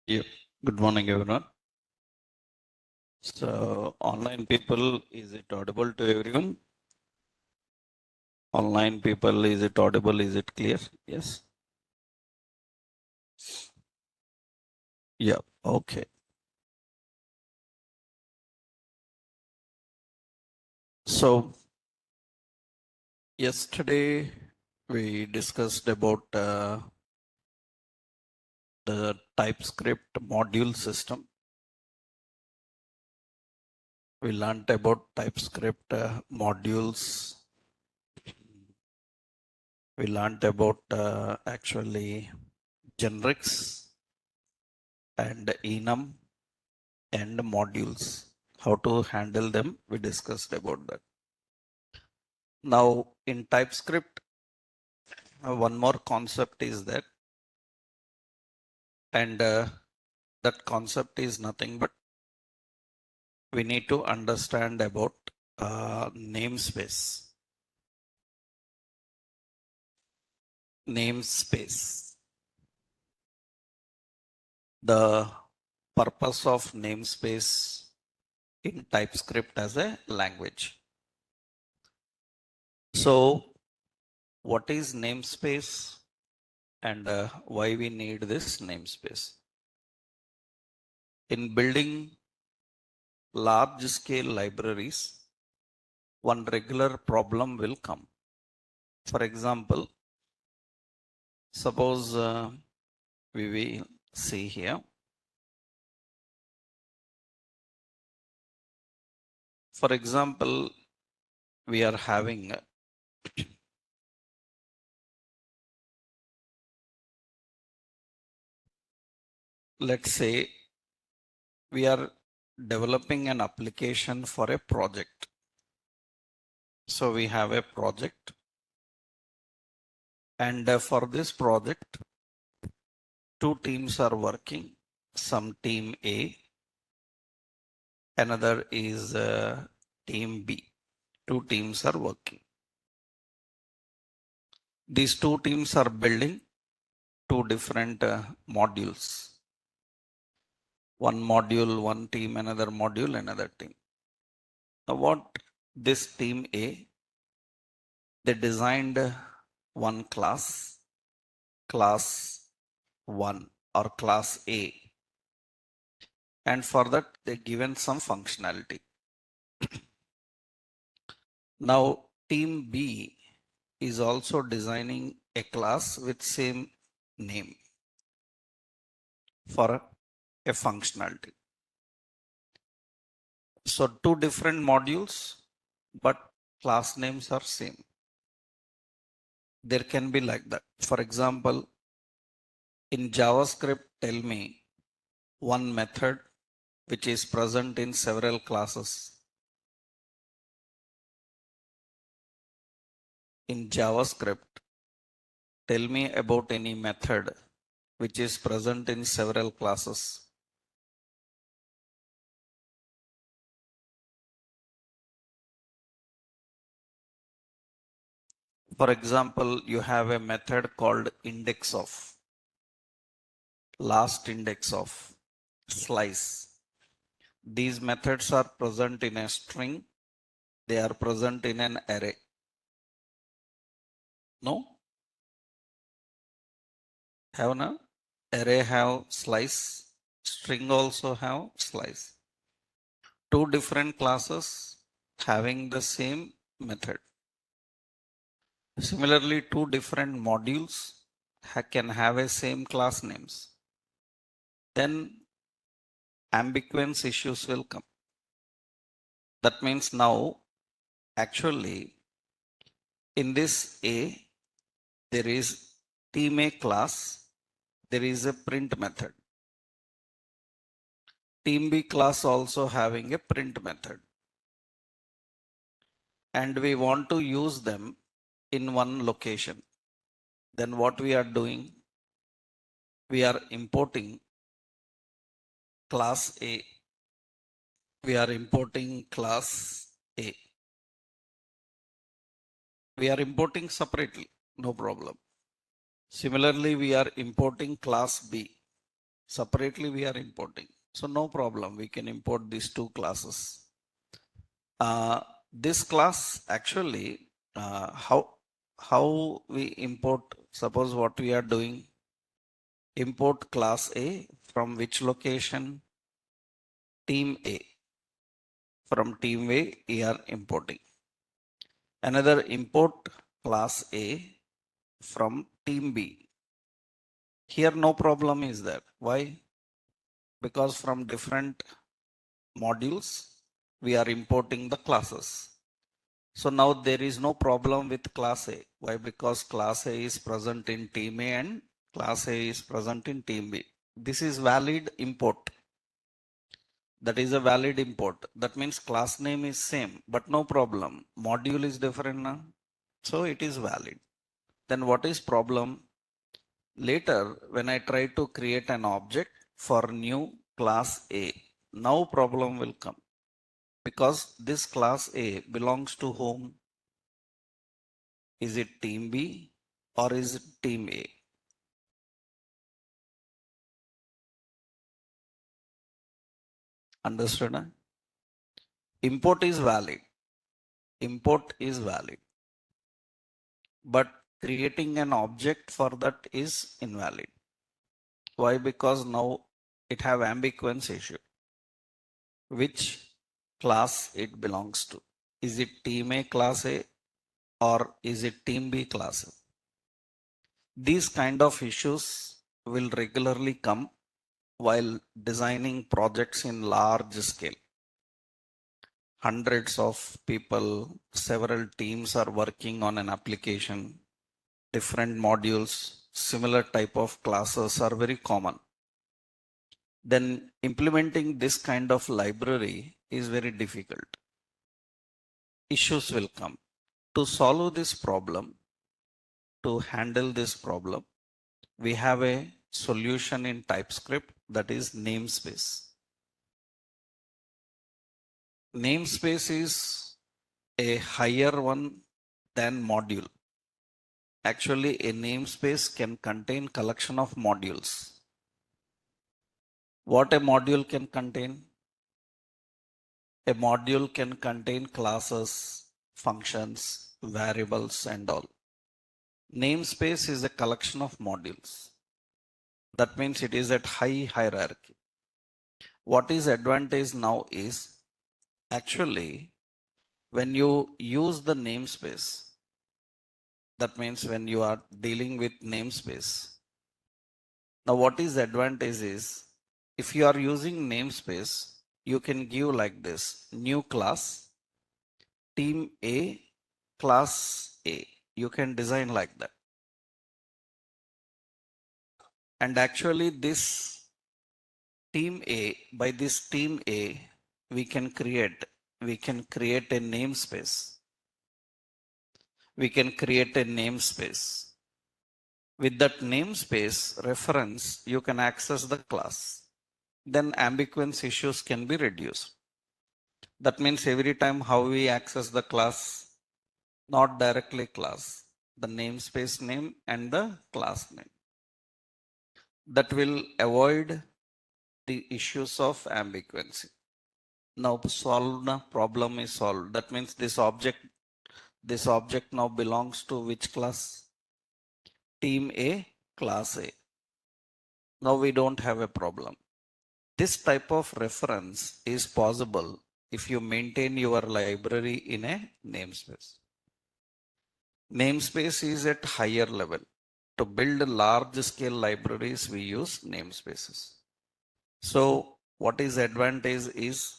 Yeah. Good morning, everyone. So, online people, is it audible to everyone? Online people, is it audible? Is it clear? Yes. Yeah. Okay. So, yesterday we discussed about the TypeScript module system. We learned about TypeScript modules. We learned about actually generics and enum and modules. How to handle them, we discussed about that. Now in TypeScript, one more concept is that, and that concept is nothing but we need to understand about namespace. Namespace. The purpose of namespace in TypeScript as a language. So what is namespace and why we need this namespace? In building large scale libraries, one regular problem will come. For example, suppose we will see here. For example, we are having, let's say, we are developing an application for a project. So we have a project, and for this project, two teams are working. Some team A, another is team B. Two teams are working. These two teams are building two different modules. One module, one team, another module, another team. Now what this team A, they designed one class, class 1 or class A, and for that they given some functionality. Now team B is also designing a class with same name for a functionality. So two different modules, but class names are same. There can be like that. For example, in JavaScript, tell me one method which is present in several classes. In JavaScript, tell me about any method which is present in several classes. For example, you have a method called index of, last index of, slice. These methods are present in a string. They are present in an array. No? Have no? Array have slice. String also have slice. Two different classes having the same method. Similarly, two different modules can have a same class names. Then ambiguous issues will come. That means now actually in this A, there is team A class, there is a print method. Team B class also having a print method. And we want to use them in one location. Then what we are doing? We are importing class A. We are importing class A. We are importing separately, no problem. Similarly, we are importing class B. Separately we are importing. So no problem, we can import these two classes. This class actually, how we import, suppose what we are doing, import class A from which location? Team A. From team A, we are importing. Another import class A from team B. Here no problem is there. Why? Because from different modules, we are importing the classes. So now there is no problem with class A. Why? Because class A is present in team A and class A is present in team B. This is valid import. That is a valid import. That means class name is same, but no problem. Module is different now. So it is valid. Then what is problem? Later, when I try to create an object for new class A, now problem will come. Because this class A belongs to whom? Is it team B or is it team A? Understood? Huh? Import is valid. Import is valid. But creating an object for that is invalid. Why? Because now it have ambiguous issue. Which class it belongs to? Is it team A class A or is it team B class A? These kind of issues will regularly come while designing projects in large scale. Hundreds of people, several teams are working on an application, different modules, similar type of classes are very common. Then implementing this kind of library is very difficult. Issues will come. To solve this problem, to handle this problem, we have a solution in TypeScript, that is namespace. Namespace is a higher one than module. Actually, a namespace can contain collection of modules. What a module can contain? A module can contain classes, functions, variables, and all. Namespace is a collection of modules. That means it is at high hierarchy. What is advantage now is actually when you use the namespace, that means when you are dealing with namespace. Now what is the advantage is if you are using namespace, you can give like this new class team A class A. You can design like that. And actually this team A, by this team A, we can create a namespace. We can create a namespace. With that namespace reference, you can access the class. Then ambiguous issues can be reduced. That means every time how we access the class, not directly class, the namespace name and the class name. That will avoid the issues of ambiguity. Now solved, problem is solved. That means this object now belongs to which class? Team A, class A. Now we don't have a problem. This type of reference is possible if you maintain your library in a namespace. Namespace is at higher level. To build large scale libraries, we use namespaces. So what is advantage is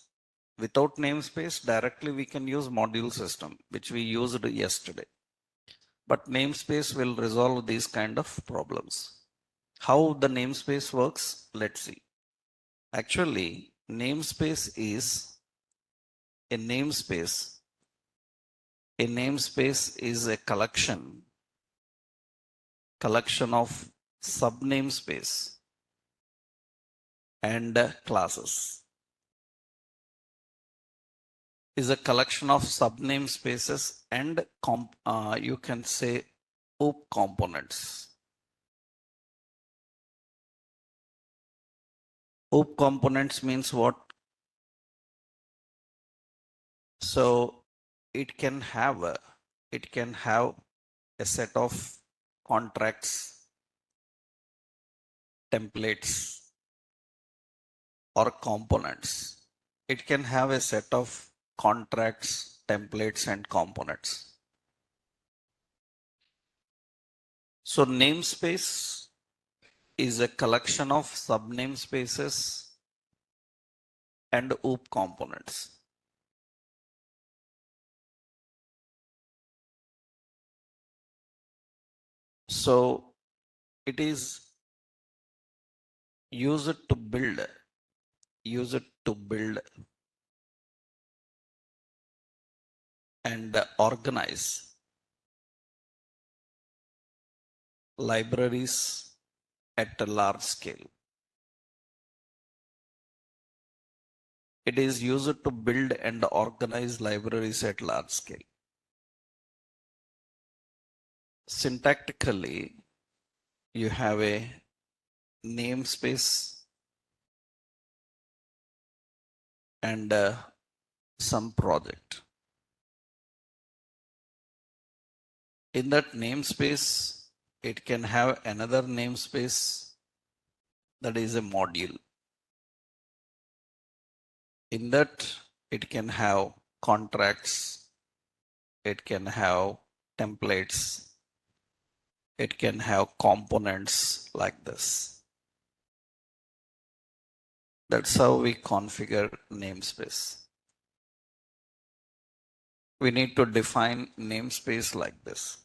without namespace, directly we can use module system, which we used yesterday. But namespace will resolve these kind of problems. How the namespace works? Let's see. Actually, namespace is a namespace. A namespace is a collection of subnamespace and classes. Is a collection of subname spaces and you can say OOP components. OOP components means what? So it can have a set of contracts, templates, or components. It can have a set of contracts, templates, and components. So namespace is a collection of sub namespaces and OOP components. So it is used to build and organize libraries at a large scale. It is used to build and organize libraries at large scale. Syntactically, you have a namespace and some project. In that namespace, it can have another namespace that is a module. In that, it can have contracts, it can have templates, it can have components like this. That's how we configure namespace. We need to define namespace like this.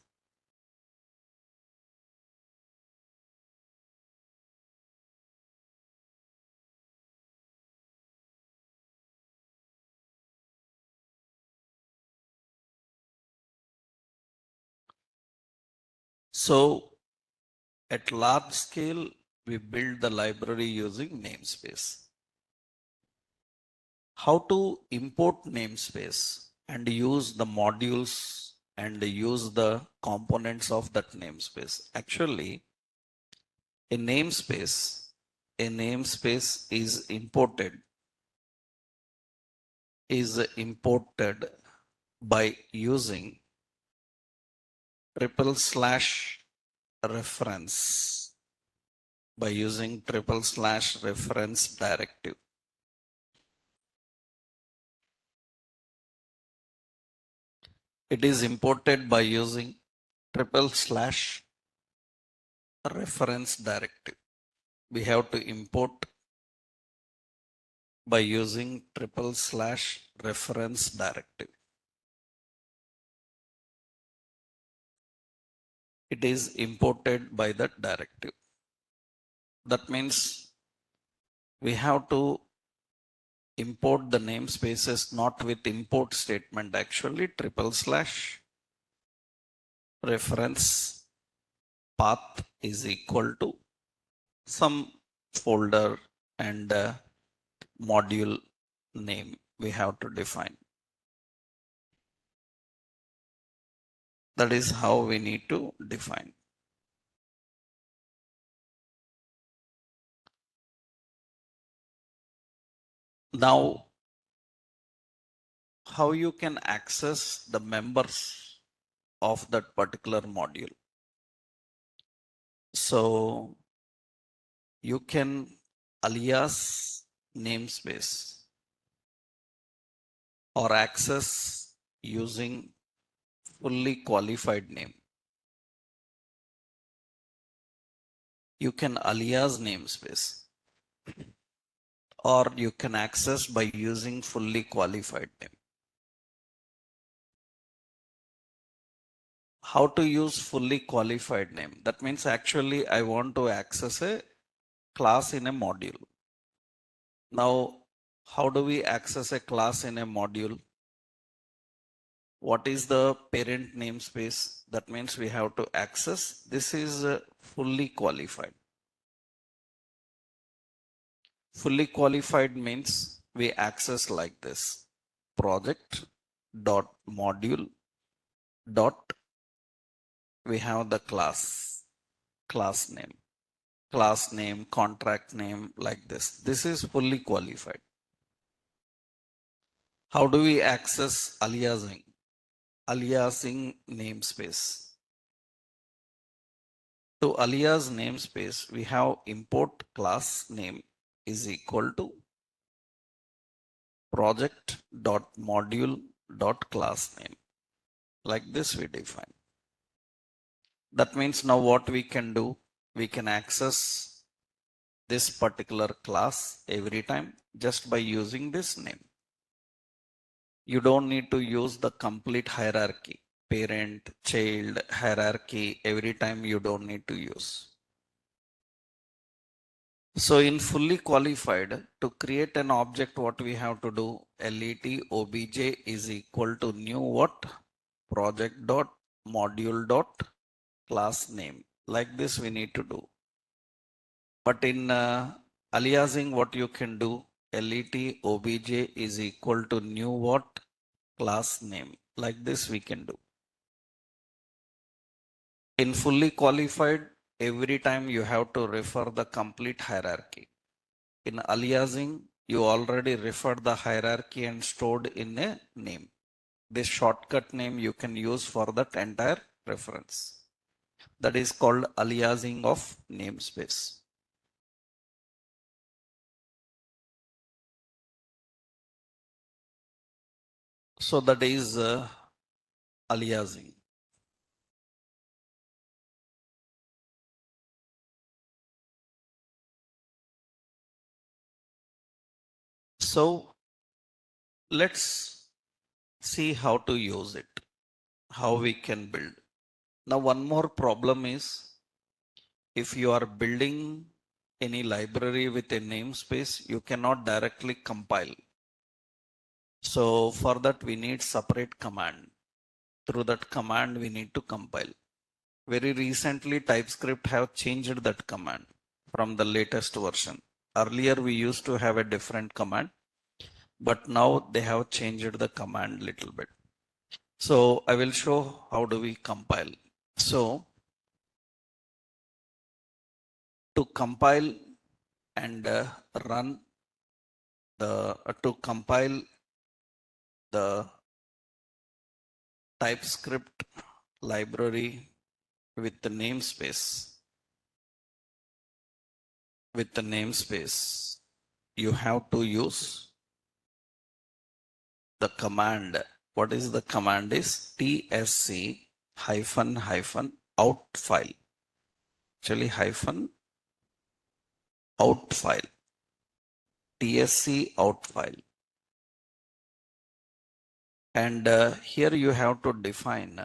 So at large scale, we build the library using namespace. How to import namespace and use the modules and use the components of that namespace. Actually, a namespace is imported by using /reference /reference directive. It is imported by using /reference directive. We have to import by using /reference directive. It is imported by that directive. That means we have to import the namespaces not with import statement, actually /reference path is equal to some folder and module name we have to define. That is how we need to define. Now, how you can access the members of that particular module? So you can alias namespace or access using fully qualified name. You can alias namespace or you can access by using fully qualified name. How to use fully qualified name? That means actually I want to access a class in a module. Now, how do we access a class in a module? What is the parent namespace? That means we have to access. This is fully qualified. Fully qualified means we access like this: project dot module dot, we have the class name. class name, contract name, like this. This is fully qualified. How do we access aliasing? Aliasing namespace. To alias namespace, we have import class name is equal to project.module.class name. Like this we define. That means now what we can do, we can access this particular class every time just by using this name. You don't need to use the complete hierarchy, parent, child, hierarchy, every time you don't need to use. So in fully qualified, to create an object, what we have to do, let obj is equal to new what? Project dot module dot class name. Like this we need to do. But in aliasing, what you can do, let obj is equal to new what? Class name. Like this we can do. In fully qualified, every time you have to refer the complete hierarchy. In aliasing, you already referred the hierarchy and stored in a name. This shortcut name you can use for that entire reference. That is called aliasing of namespace. So that is aliasing. So let's see how to use it, how we can build. Now one more problem is, if you are building any library with a namespace, you cannot directly compile. So for that we need separate command. Through that command we need to compile. Very recently TypeScript have changed that command from the latest version. Earlier we used to have a different command, but now they have changed the command little bit. So I will show how do we compile. So to compile and run to compile the TypeScript library with the namespace, you have to use the command. What is the command is tsc hyphen hyphen out file. Actually hyphen out file. tsc out file. And here you have to define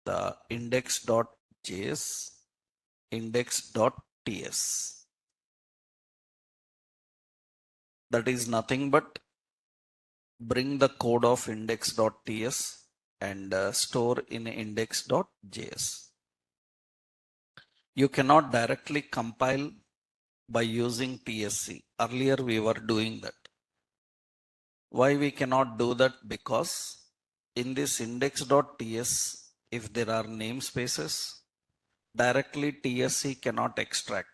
the index.js, index.ts. That is nothing but bring the code of index.ts and store in index.js. You cannot directly compile by using tsc. Earlier we were doing that. Why we cannot do that? Because in this index.ts, if there are namespaces, directly tsc cannot extract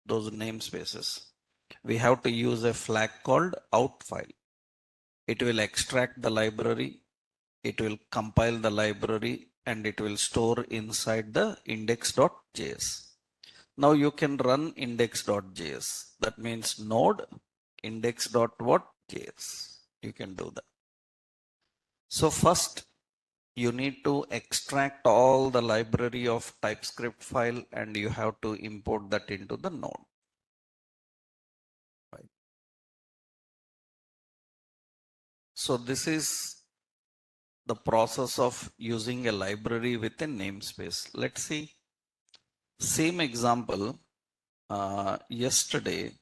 those namespaces. We have to use a flag called out file. It will extract the library, it will compile the library, and it will store inside the index.js. Now you can run index.js. That means node index.what.js. You can do that. So first you need to extract all the library of TypeScript file and you have to import that into the node. Right. So this is the process of using a library with a namespace. Let's see. Same example. Yesterday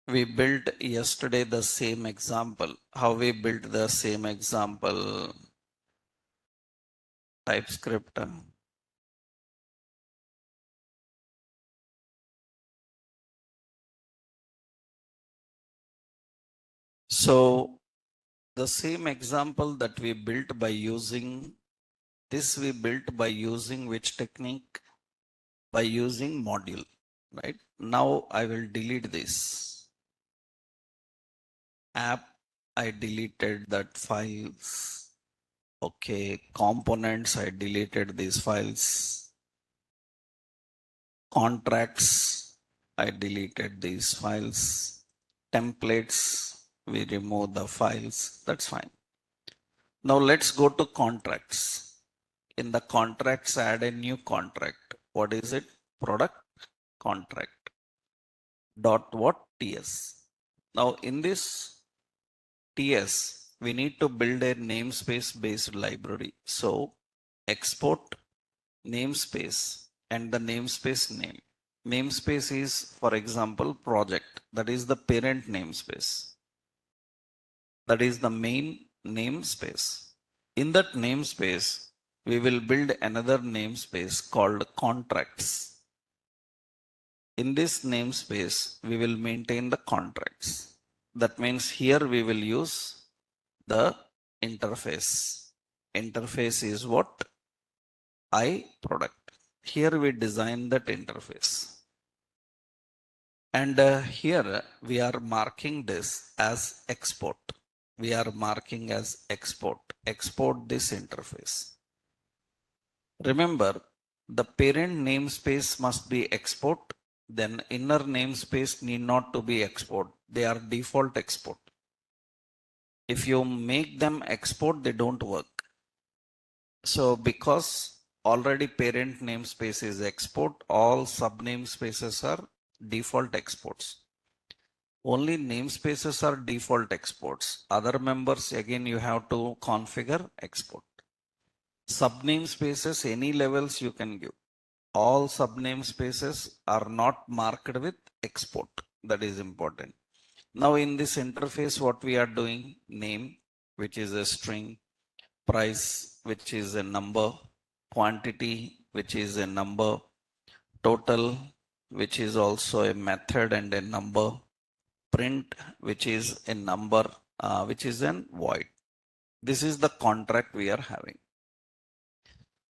we built the same example. How we built the same example? TypeScript. So the same example that we built by using This we built by using which technique? By using module, right? Now I will delete this app. I deleted that files. Okay, components, I deleted these files. Contracts, I deleted these files. Templates, we remove the files. That's fine. Now let's go to contracts. In the contracts, add a new contract. What is it? Product contract dot what? TS. Now in this TS, we need to build a namespace based library. So export namespace and the namespace name. Namespace is, for example, project. That is the parent namespace. That is the main namespace. In that namespace, we will build another namespace called contracts. In this namespace, we will maintain the contracts. That means here we will use the interface. Interface is what? product. Here we design that interface. And here we are marking this as export. We are marking as export. Export this interface. Remember, the parent namespace must be export. Then inner namespace need not to be export. They are default export. If you make them export, they don't work. So because already parent namespace is export, all sub namespaces are default exports. Only namespaces are default exports. Other members, again, you have to configure export. Sub namespaces, any levels you can give. All sub namespaces are not marked with export. That is important. Now in this interface, what we are doing, name, which is a string, price, which is a number, quantity, which is a number, total, which is also a method and a number, print, which is a number, which is an void. This is the contract we are having.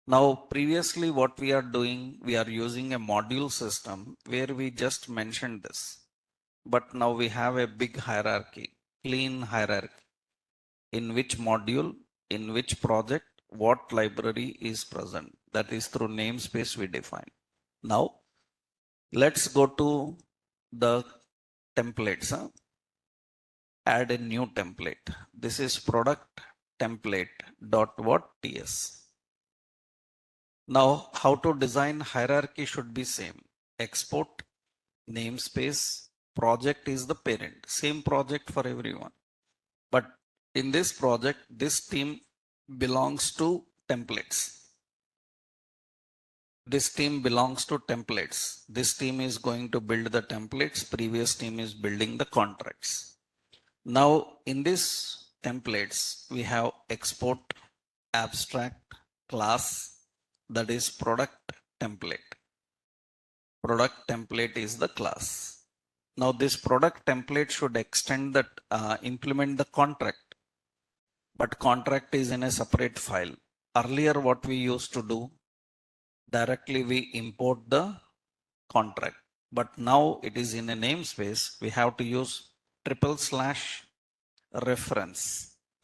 Now, previously what we are doing, we are using a module system where we just mentioned this. But now we have a big hierarchy, clean hierarchy. In which module, in which project, what library is present. That is through namespace we define. Now, let's go to the templates. Add a new template. This is product template dot what TS. Now, how to design hierarchy should be same. Export, namespace, project is the parent. Same project for everyone. But in this project, this team belongs to templates. This team belongs to templates. This team is going to build the templates. Previous team is building the contracts. Now in this templates, we have export, abstract, class, that is product template. Product template is the class. Now this product template should extend that, implement the contract. But contract is in a separate file. Earlier what we used to do, directly we import the contract. But now it is in a namespace. We have to use /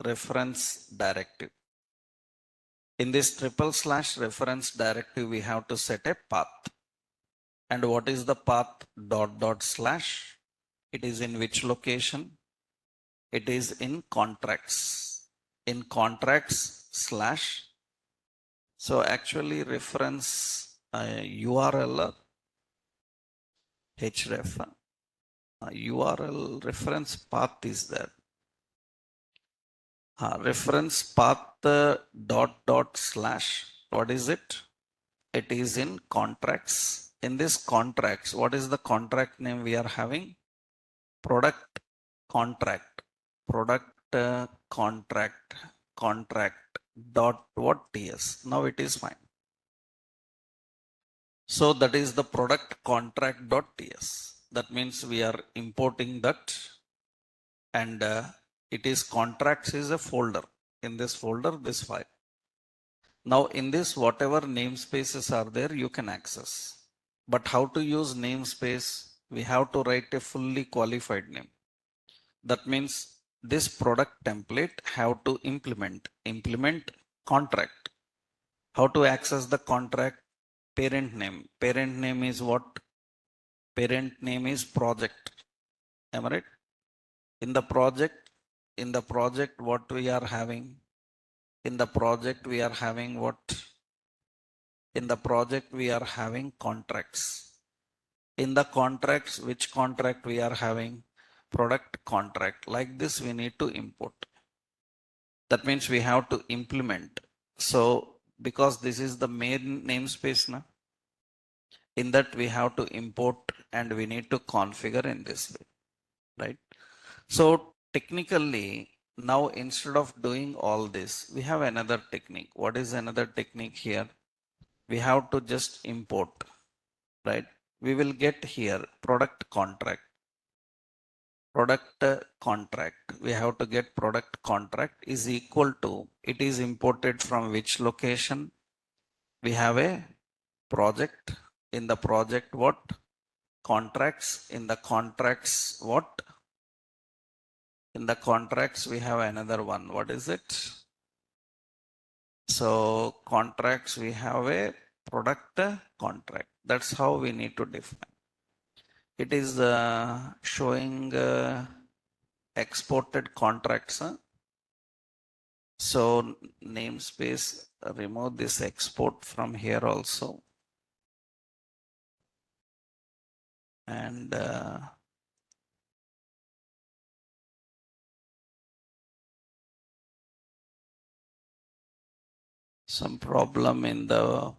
reference directive. In this / reference directive, we have to set a path. And what is the path? /. It is in which location? It is in contracts. In contracts /. So actually reference URL href. URL reference path is there. Reference path /. What is it? It is in contracts. In this contracts, what is the contract name we are having? Product contract. Product contract dot what TS. Now it is fine. So that is the product contract dot TS. That means we are importing that, and it is contracts is a folder. In this folder, this file. Now in this, whatever namespaces are there, you can access. But how to use namespace? We have to write a fully qualified name. That means this product template have to implement contract. How to access the contract? Parent name. Parent name is what? Parent name is project. Am I right? In the project, what we are having? In the project, we are having what? In the project, we are having contracts. In the contracts, which contract we are having? Product contract. Like this, we need to import. That means we have to implement. So because this is the main namespace now, in that we have to import and we need to configure in this way, right? So technically, now instead of doing all this, we have another technique. What is another technique here? We have to just import, right? We will get here product contract. Product contract. We have to get product contract is equal to, it is imported from which location? We have a project. In the project, what? Contracts. In the contracts, what? In the contracts, we have another one. What is it? So contracts, we have a product contract. That's how we need to define. It is showing exported contracts. So namespace, remove this export from here also. And some problem in the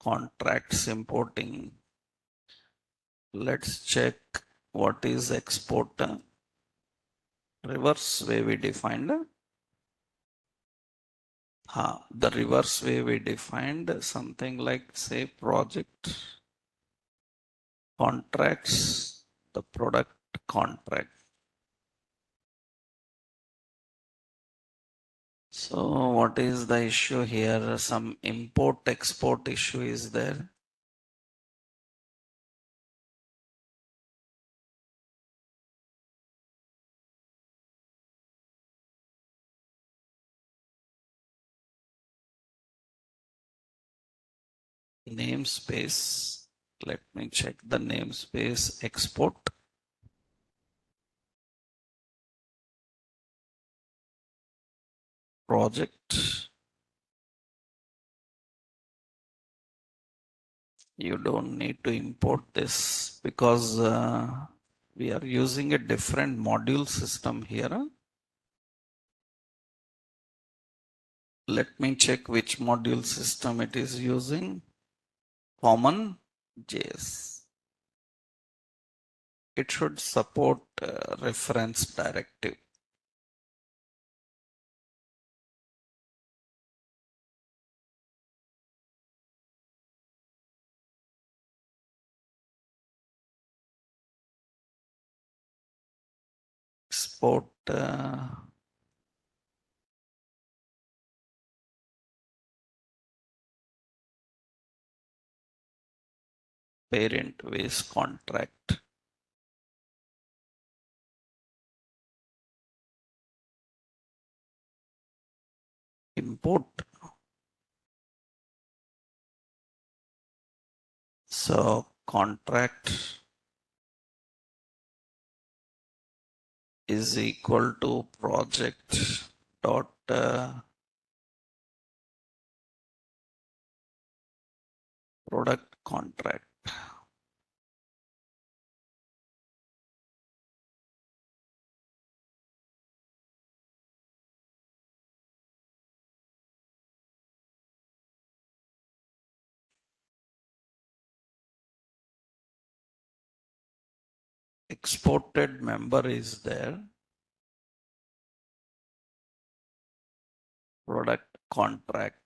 contracts importing. Let's check what is export. Reverse way we defined. The reverse way we defined something like, say, project contracts, the product contract. So what is the issue here? Some import export issue is there. Namespace. Let me check the namespace export. Project. You don't need to import this because we are using a different module system here. Let me check which module system it is using. Common JS. It should support reference directive. Export parent ways contract. Import. So contract is equal to project dot product contract. Exported member is there. Product contract.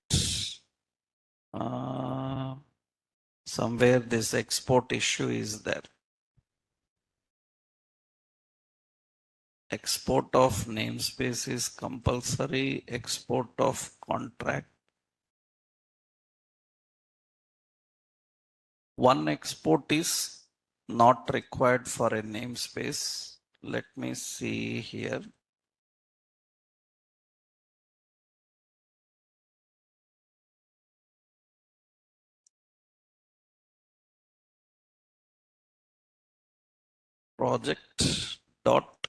Somewhere this export issue is there. Export of namespace is compulsory. Export of contract One export is not required for a namespace. Let me see here. Project dot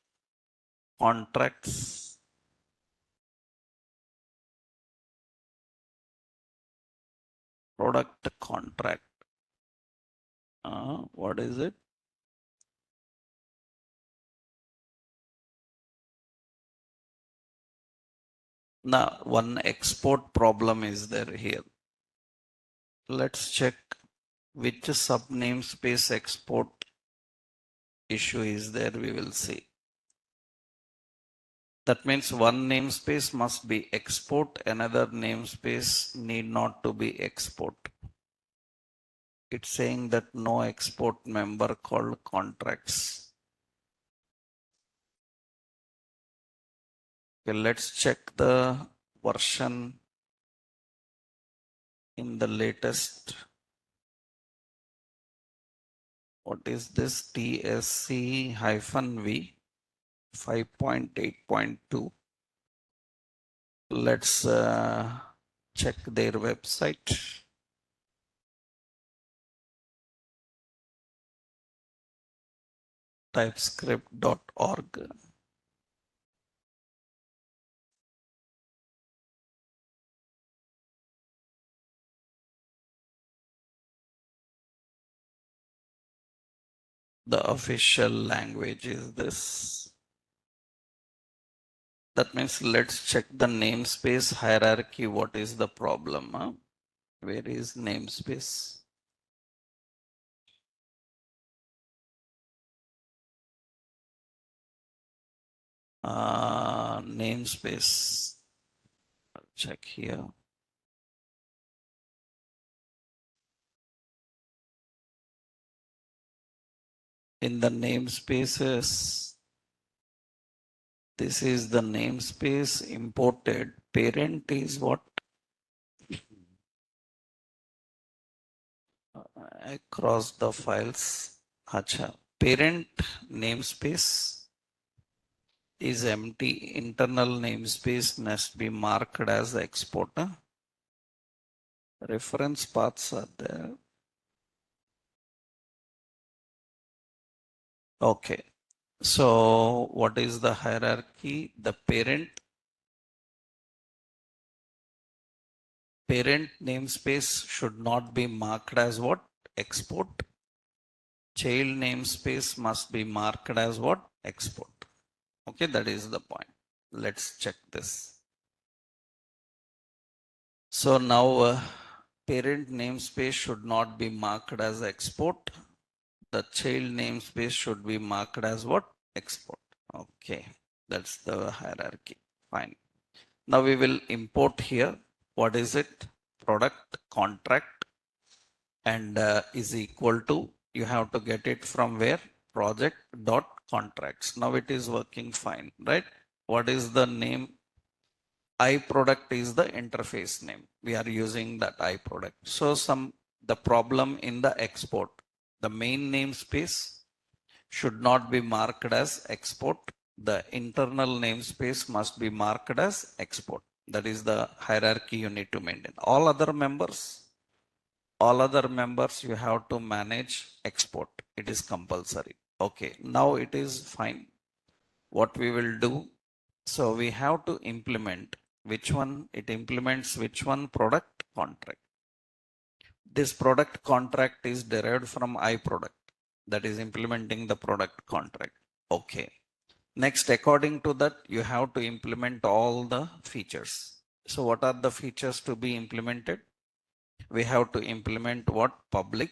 contracts product contract. What is it? Now, one export problem is there here. Let's check which sub namespace export issue is there. We will see. That means one namespace must be export, another namespace need not to be export. It's saying that no export member called contracts. Okay, let's check the version in the latest. What is this? TSC-V 5.8.2. Let's check their website. TypeScript.org. The official language is this. That means let's check the namespace hierarchy. What is the problem? Where is namespace? Namespace. I'll check here. In the namespaces, this is the namespace imported. Parent is what? Across the files. Acha. Parent namespace is empty. Internal namespace must be marked as exporter. Reference paths are there. Okay. So what is the hierarchy? The parent namespace should not be marked as what? Export. Child namespace must be marked as what? Export. Okay, that is the point. Let's check this. So now parent namespace should not be marked as export. The child namespace should be marked as what? Export. Okay, that's the hierarchy. Fine. Now we will import here. What is it? Product contract and is equal to, you have to get it from where? Project dot contracts. Now it is working fine, right? What is the name? iProduct is the interface name. We are using that iProduct. So the problem in the export, the main namespace should not be marked as export. The internal namespace must be marked as export. That is the hierarchy you need to maintain. All other members you have to manage export. It is compulsory. Okay, now it is fine. What we will do, so we have to implement which one? It implements which one? Product contract. This product contract is derived from iProduct, that is implementing the product contract. Okay. Next, according to that, you have to implement all the features. So what are the features to be implemented? We have to implement what? Public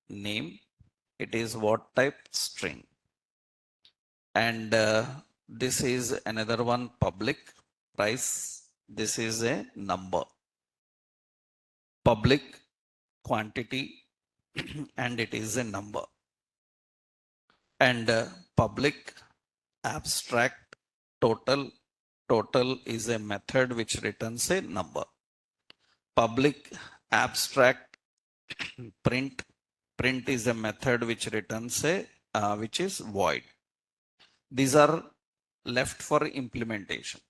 name. It is what type? String. And this is another one, public price. This is a number. Public quantity and it is a number. And public abstract total. Total is a method which returns a number. Public abstract print. print is a method which returns a which is void. These are left for implementation.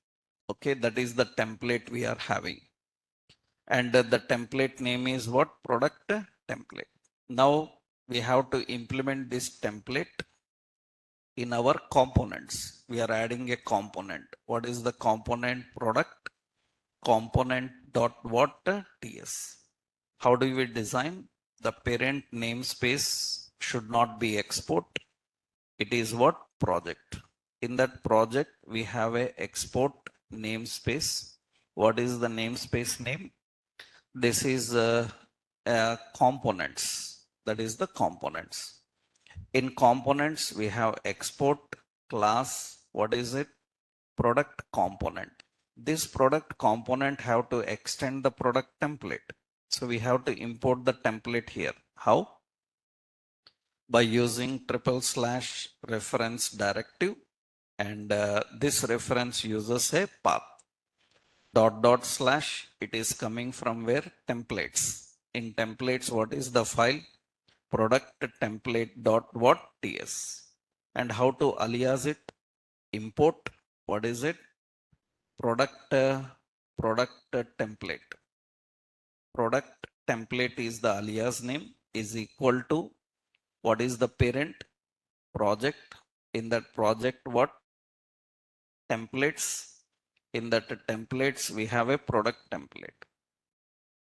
Okay, that is the template we are having. And the template name is what? Product template. Now we have to implement this template in our components. We are adding a component. What is the component? Product component dot what? TS. How do we design? The parent namespace should not be export. It is what? Project. In that project, we have a export namespace. What is the namespace name? This is components. That is the components. In components, we have export class. What is it? Product component. This product component have to extend the product template. So we have to import the template here. How? By using / reference directive, and this reference uses a path. / it is coming from where? Templates. In templates, what is the file? Product template dot what? TS. And how to alias it? Import. What is it? Product template. Product template is the alias name, is equal to what is the parent? Project. In that project, what? Templates. In that templates, we have a product template.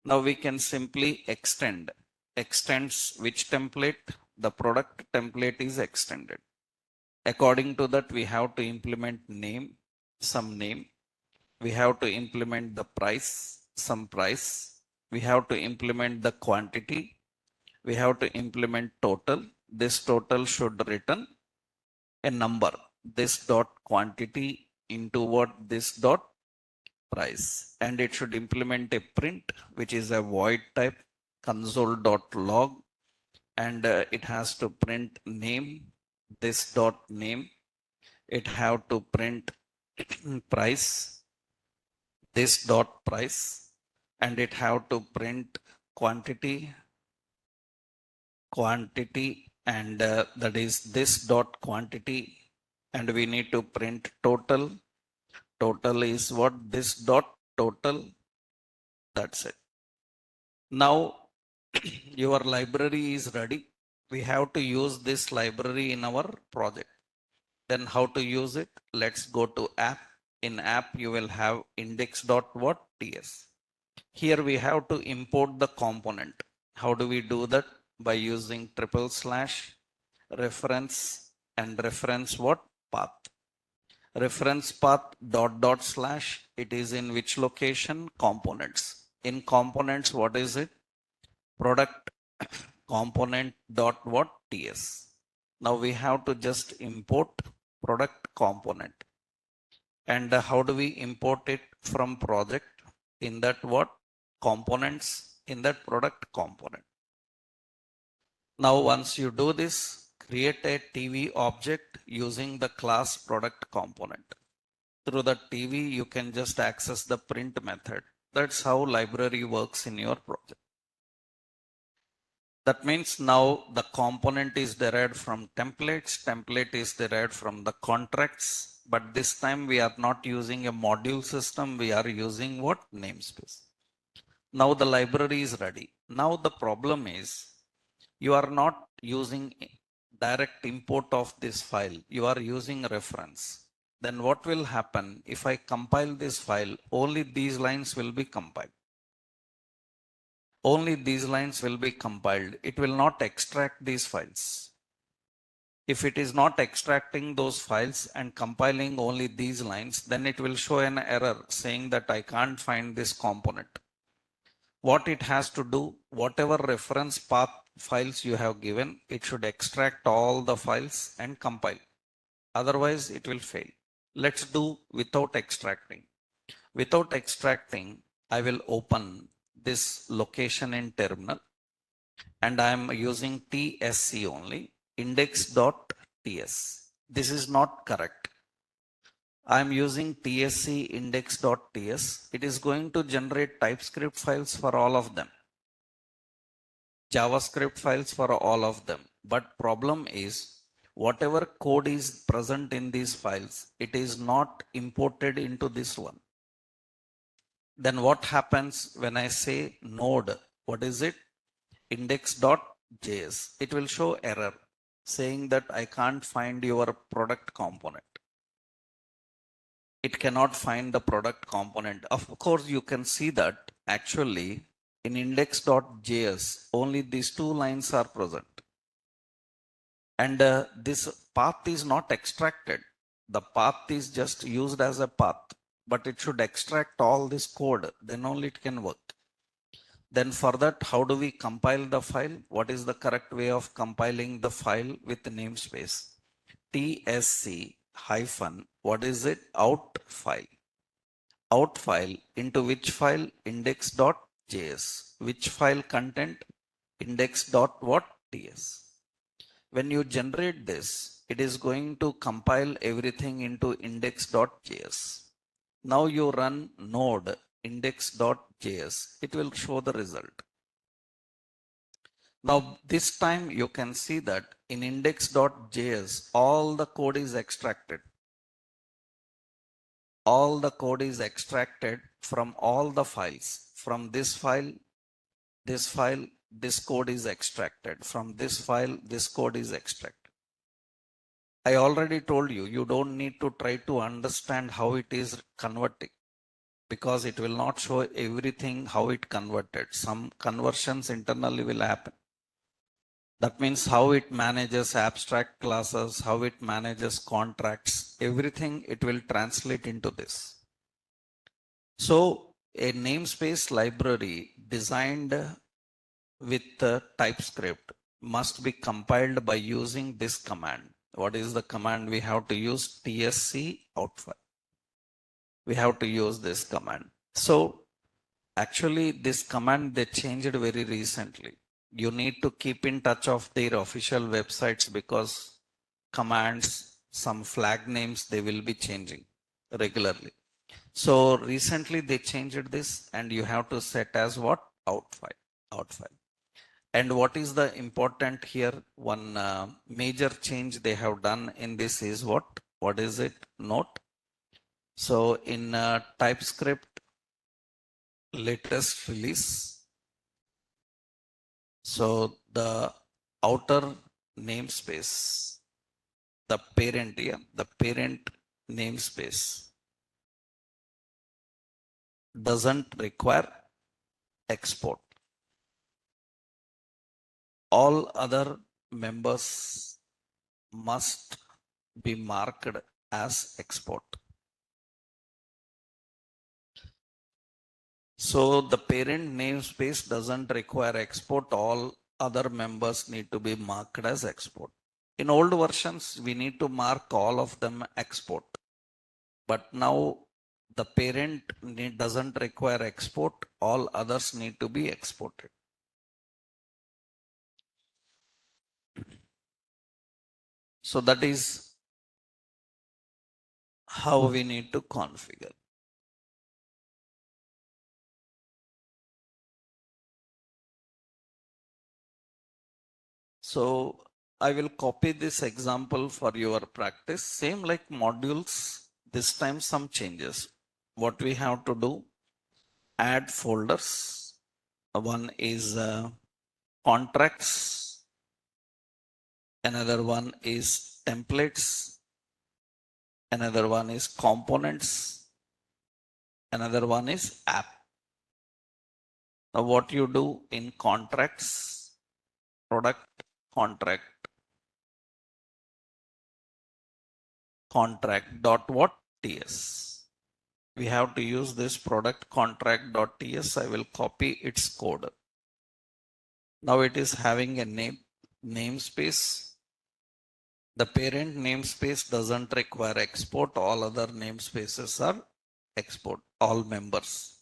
Now we can simply extend. Extends which template? The product template is extended. According to that, we have to implement name, some name. We have to implement the price, some price. We have to implement the quantity. We have to implement total. This total should return a number. This dot quantity into what? This dot price. And it should implement a print, which is a void type, console.log. And it has to print name, this dot name. It have to print price, this dot price, and it have to print quantity, and that is this dot quantity, and we need to print total. Total is what? This dot total. That's it. Now your library is ready. We have to use this library in our project. Then how to use it? Let's go to app. In app, you will have index.what.ts. Here we have to import the component. How do we do that? By using / reference and reference what? Path. Reference path /. It is in which location? Components. In components, what is it? Product component dot what? TS. Now we have to just import product component. And how do we import it from project? In that what? Components, in that product component. Now once you do this, create a TV object using the class product component. Through the TV, you can just access the print method. That's how library works in your project. That means now the component is derived from templates. Template is derived from the contracts. But this time we are not using a module system. We are using what? Namespace. Now the library is ready. Now the problem is you are not using direct import of this file. You are using reference. Then what will happen if I compile this file? Only these lines will be compiled. Only these lines will be compiled. It will not extract these files. If it is not extracting those files and compiling only these lines, then it will show an error saying that I can't find this component. What it has to do, whatever reference path files you have given, it should extract all the files and compile. Otherwise, it will fail. Let's do without extracting. Without extracting, I will open this location in terminal, and I am using TSC only, index.ts. This is not correct. I am using TSC index.ts. It is going to generate TypeScript files for all of them. JavaScript files for all of them. But problem is whatever code is present in these files, it is not imported into this one. Then what happens when I say node? What is it? Index.js. It will show error saying that I can't find your product component. It cannot find the product component. Of course, you can see that actually in index.js, only these two lines are present. And this path is not extracted. The path is just used as a path, but it should extract all this code, then only it can work. Then for that, how do we compile the file? What is the correct way of compiling the file with the namespace? TSC hyphen, what is it? Out file. Out file into which file? Index.js. Which file content? Index.what.ts. When you generate this, it is going to compile everything into index.js. Now you run node index.js. It will show the result. Now this time you can see that in index.js, all the code is extracted. All the code is extracted from all the files. From this file, this code is extracted. From this file, this code is extracted. I already told you, you don't need to try to understand how it is converting, because it will not show everything how it converted. Some conversions internally will happen. That means how it manages abstract classes, how it manages contracts, everything it will translate into this. So a namespace library designed with TypeScript must be compiled by using this command. What is the command? We have to use tsc outfile. We have to use this command. So actually this command they changed very recently. You need to keep in touch of their official websites because commands, some flag names, they will be changing regularly. So recently they changed this and you have to set as what? Out file. And what is the important here? One major change they have done in this is what? What is it? Note. So in TypeScript latest release, so the outer namespace, the parent here, the parent namespace doesn't require export. All other members must be marked as export. So the parent namespace doesn't require export. All other members need to be marked as export. In old versions, we need to mark all of them export. But now the parent doesn't require export. All others need to be exported. So that is how we need to configure. So I will copy this example for your practice. Same like modules, this time some changes. What we have to do, add folders. One is contracts. Another one is templates. Another one is components. Another one is app. Now what you do in contracts, product contract dot what? TS. We have to use this product contract.ts. I will copy its code. Now it is having a namespace. The parent namespace doesn't require export. All other namespaces are export, all members.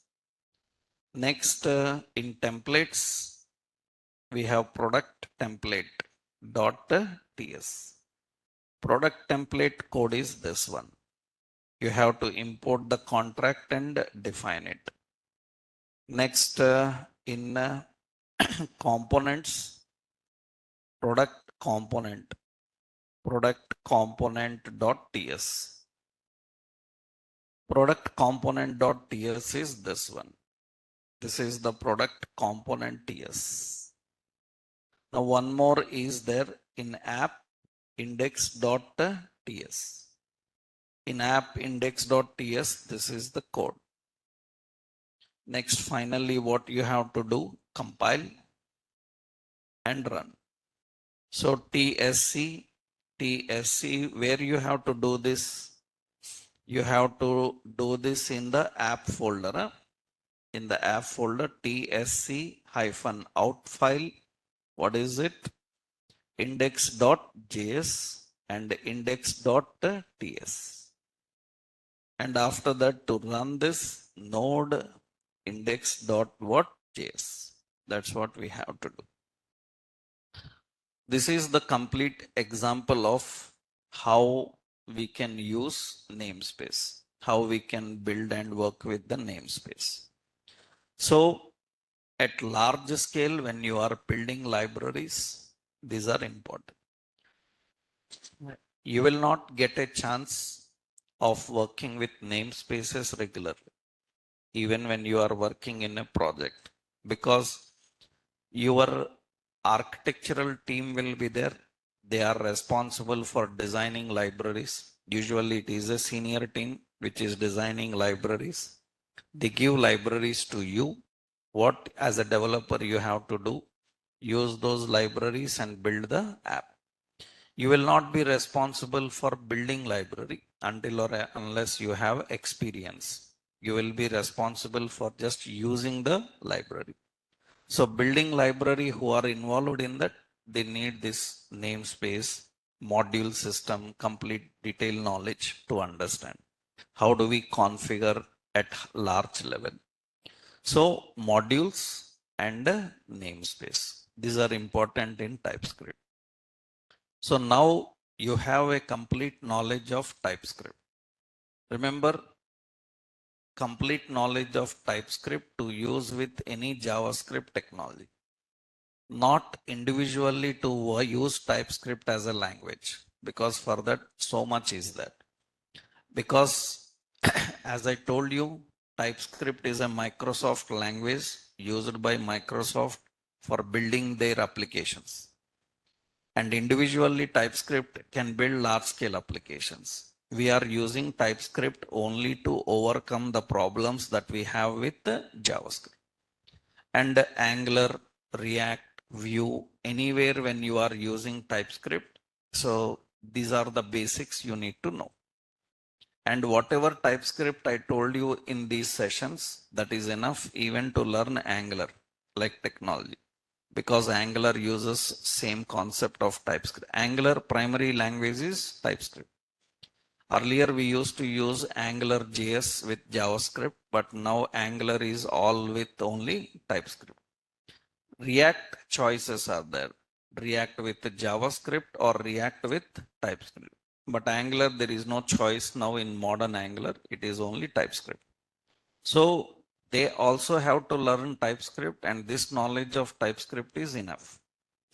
Next, in templates, we have product template dot ts. Product template code is this one. You have to import the contract and define it. Next, in components, product component dot ts. Product component.ts is this one. This is the product component ts. Now one more is there in app index.ts. In app index.ts, this is the code. Next, finally, what you have to do, compile and run. So TSC, where you have to do this? You have to do this in the app folder. In the app folder, tsc-out file. What is it? Index.js and index.ts. And after that, to run this node index.what.js. That's what we have to do. This is the complete example of how we can use namespace, how we can build and work with the namespace. So at large scale, when you are building libraries, these are important. You will not get a chance of working with namespaces regularly, even when you are working in a project, because your architectural team will be there. They are responsible for designing libraries. Usually it is a senior team which is designing libraries. They give libraries to you. What as a developer you have to do? Use those libraries and build the app. You will not be responsible for building library until or unless you have experience. You will be responsible for just using the library. So building library who are involved in that, they need this namespace, module system, complete detailed knowledge to understand. How do we configure at large level? So modules and namespace. These are important in TypeScript. So now you have a complete knowledge of TypeScript. Remember, complete knowledge of TypeScript to use with any JavaScript technology. Not individually to use TypeScript as a language, because for that so much is that. Because as I told you, TypeScript is a Microsoft language used by Microsoft for building their applications. And individually TypeScript can build large scale applications. We are using TypeScript only to overcome the problems that we have with JavaScript. And Angular, React, Vue, anywhere when you are using TypeScript. So these are the basics you need to know. And whatever TypeScript I told you in these sessions, that is enough even to learn Angular like technology, because Angular uses same concept of TypeScript. Angular primary language is TypeScript. Earlier we used to use Angular JS with JavaScript, but now Angular is all with only TypeScript. React choices are there. React with JavaScript or React with TypeScript. But Angular, there is no choice now in modern Angular. It is only TypeScript. So they also have to learn TypeScript, and this knowledge of TypeScript is enough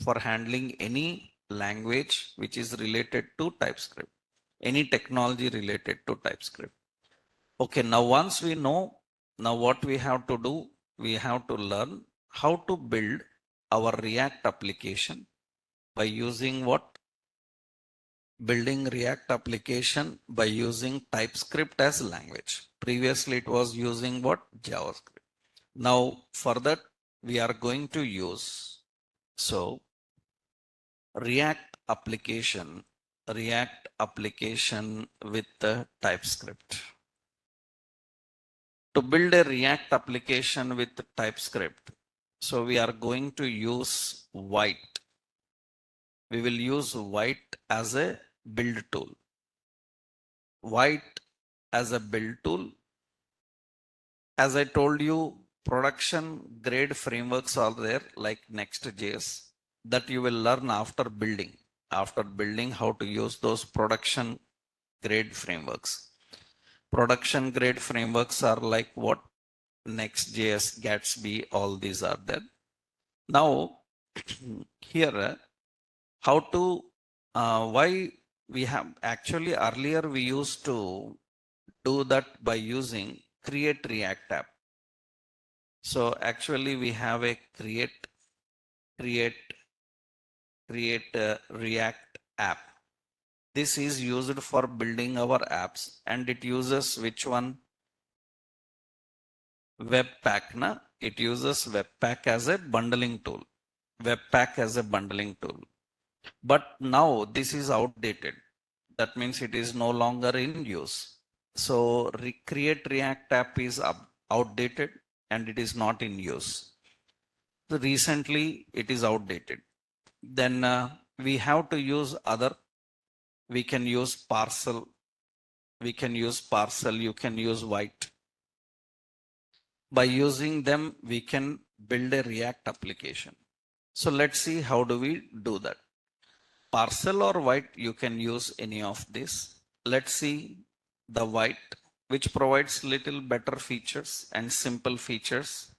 for handling any language which is related to TypeScript, any technology related to TypeScript. Okay, now once we know, now what we have to do, we have to learn how to build our React application by using what? Building React application by using TypeScript as language. Previously it was using what? JavaScript. Now for that we are going to use, so React application with the TypeScript. To build a React application with TypeScript, so we are going to use White. We will use White as a build tool. White as a build tool. As I told you, production grade frameworks are there like Next.js that you will learn after building. After building how to use those production grade frameworks. Production grade frameworks are like what? Next.js, Gatsby, all these are there. Now here how to why we have actually earlier we used to do that by using create react app. So actually we have a create react app. This is used for building our apps, and it uses which one? Webpack. It uses Webpack as a bundling tool. Webpack as a bundling tool. But now this is outdated. That means it is no longer in use. So create react app is outdated and it is not in use. So recently it is outdated. Then we have to use other. We can use parcel. We can use parcel. You can use white. By using them, we can build a React application. So let's see how do we do that. Parcel or white, you can use any of this. Let's see the white, which provides little better features and simple features,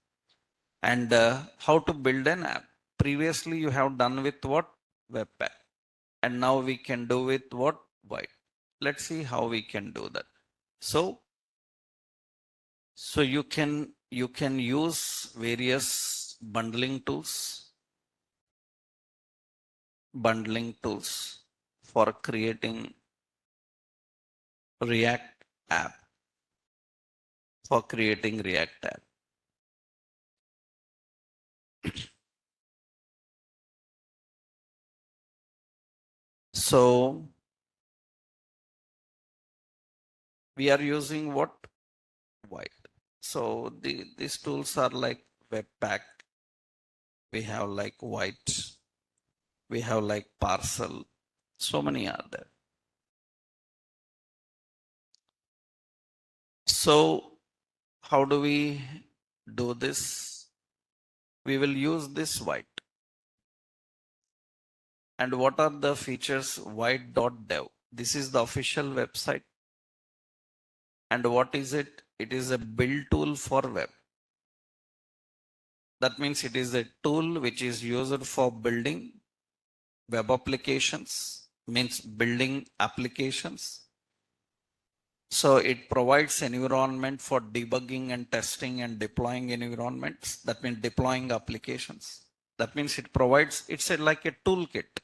and how to build an app. Previously you have done with what? Webpack. And now we can do with what? White. Let's see how we can do that. So you can use various bundling tools for creating React app, for creating React app. So we are using what? White. So these tools are like Webpack. We have like White. We have like Parcel. So many are there. So how do we do this? We will use this White. And what are the features? White.dev. This is the official website. And what is it? It is a build tool for web. That means it is a tool which is used for building web applications, means building applications. So it provides environment for debugging and testing and deploying environments. That means deploying applications. That means it provides, it's like a toolkit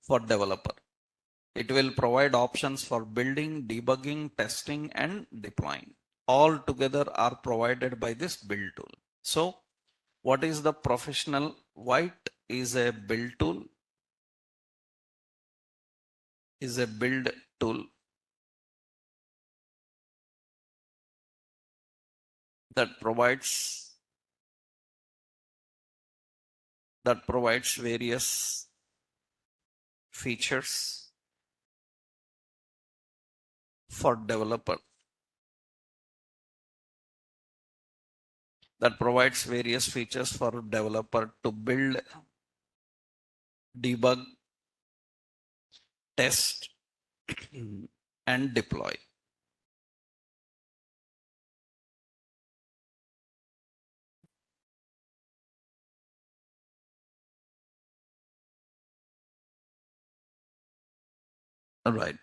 for developer. It will provide options for building, debugging, testing, and deploying. All together are provided by this build tool. So what is the professional? White is a build tool, that provides various features for developer, to build, debug, test, and deploy. All right.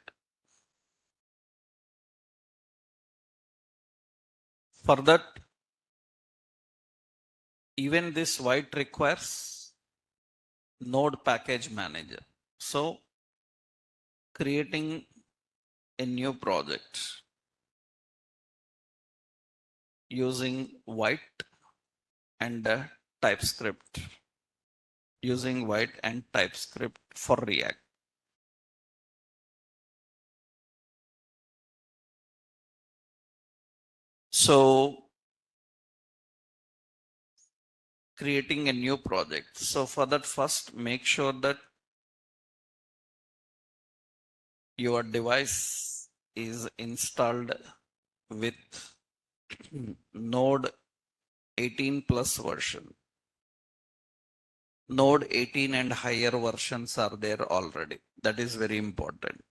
For that, even this White requires node package manager. So creating a new project using White and TypeScript, for React. So creating a new project. So for that, first make sure that your device is installed with Node 18 plus version. Node 18 and higher versions are there already. That is very important.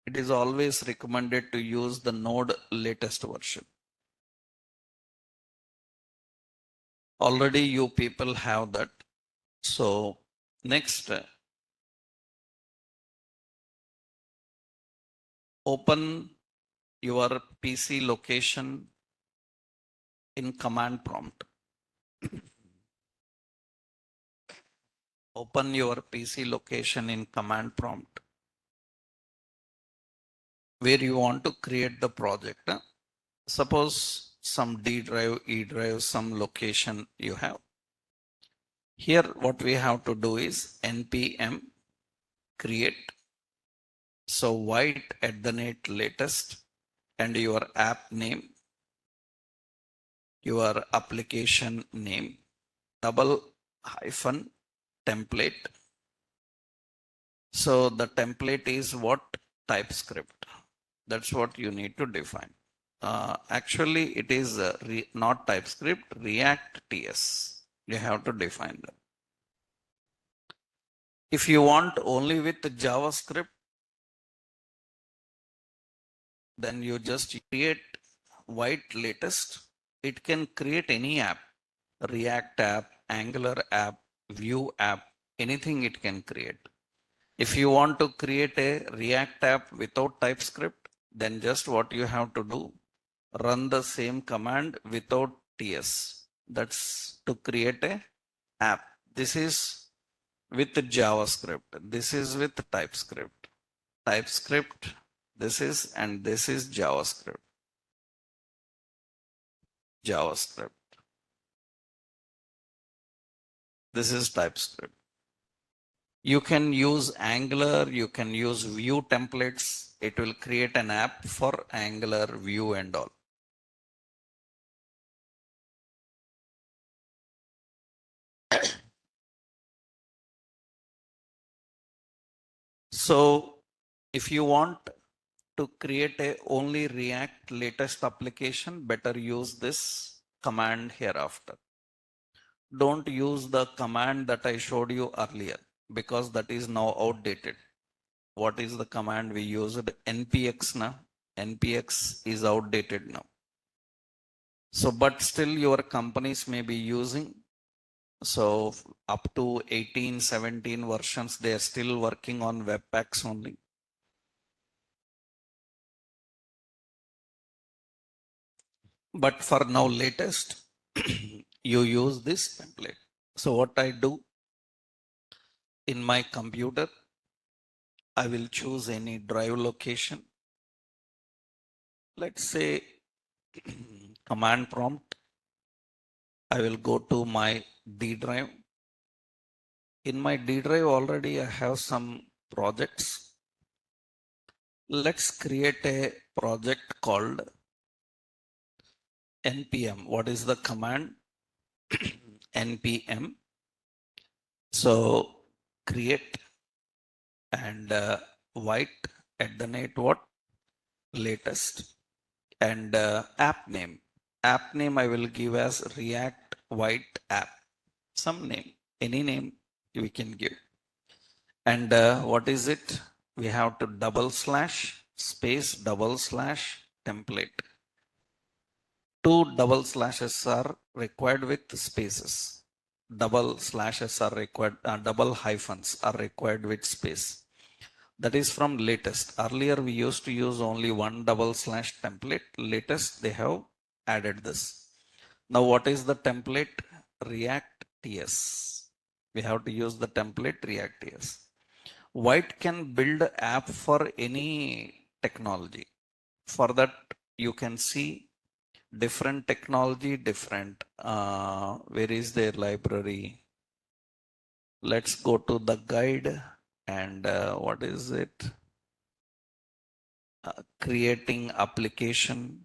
It is always recommended to use the Node latest version. Already you people have that. So next, open your PC location in command prompt. Open your PC location in command prompt where you want to create the project. Suppose some D drive, E drive, some location you have. Here what we have to do is npm create. So white @latest and your app name, your application name, double hyphen template. So the template is what? TypeScript. That's what you need to define. Actually, it is not TypeScript, React TS. You have to define that. If you want only with JavaScript, then you just create white latest. It can create any app, React app, Angular app, Vue app, anything it can create. If you want to create a React app without TypeScript, then just what you have to do, run the same command without TS. That's to create a app. This is with JavaScript. This is with TypeScript. TypeScript, this is, and this is JavaScript. JavaScript. This is TypeScript. You can use Angular, you can use Vue templates. It will create an app for Angular, Vue and all. So if you want to create a only React latest application, better use this command hereafter. Don't use the command that I showed you earlier because that is now outdated. What is the command we used? npx now. Npx is outdated now. So, but still your companies may be using. So up to 18, 17 versions, they are still working on Webpacks only. But for now latest, you use this template. So what I do in my computer, I will choose any drive location. Let's say command prompt. I will go to my D drive. In my D drive already I have some projects. Let's create a project called npm. What is the command? npm. So create and white @what? Latest and app name. App name I will give as React White app. Some name, any name we can give. And what is it? We have to space template. 2 double slashes are required with spaces. Double slashes are required, double hyphens are required with space. That is from latest. Earlier we used to use only one double slash template. Latest they have added this. Now what is the template? React TS. We have to use the template React TS. White can build app for any technology. For that you can see different technology, different. Where is their library? Let's go to the guide and what is it? Creating application.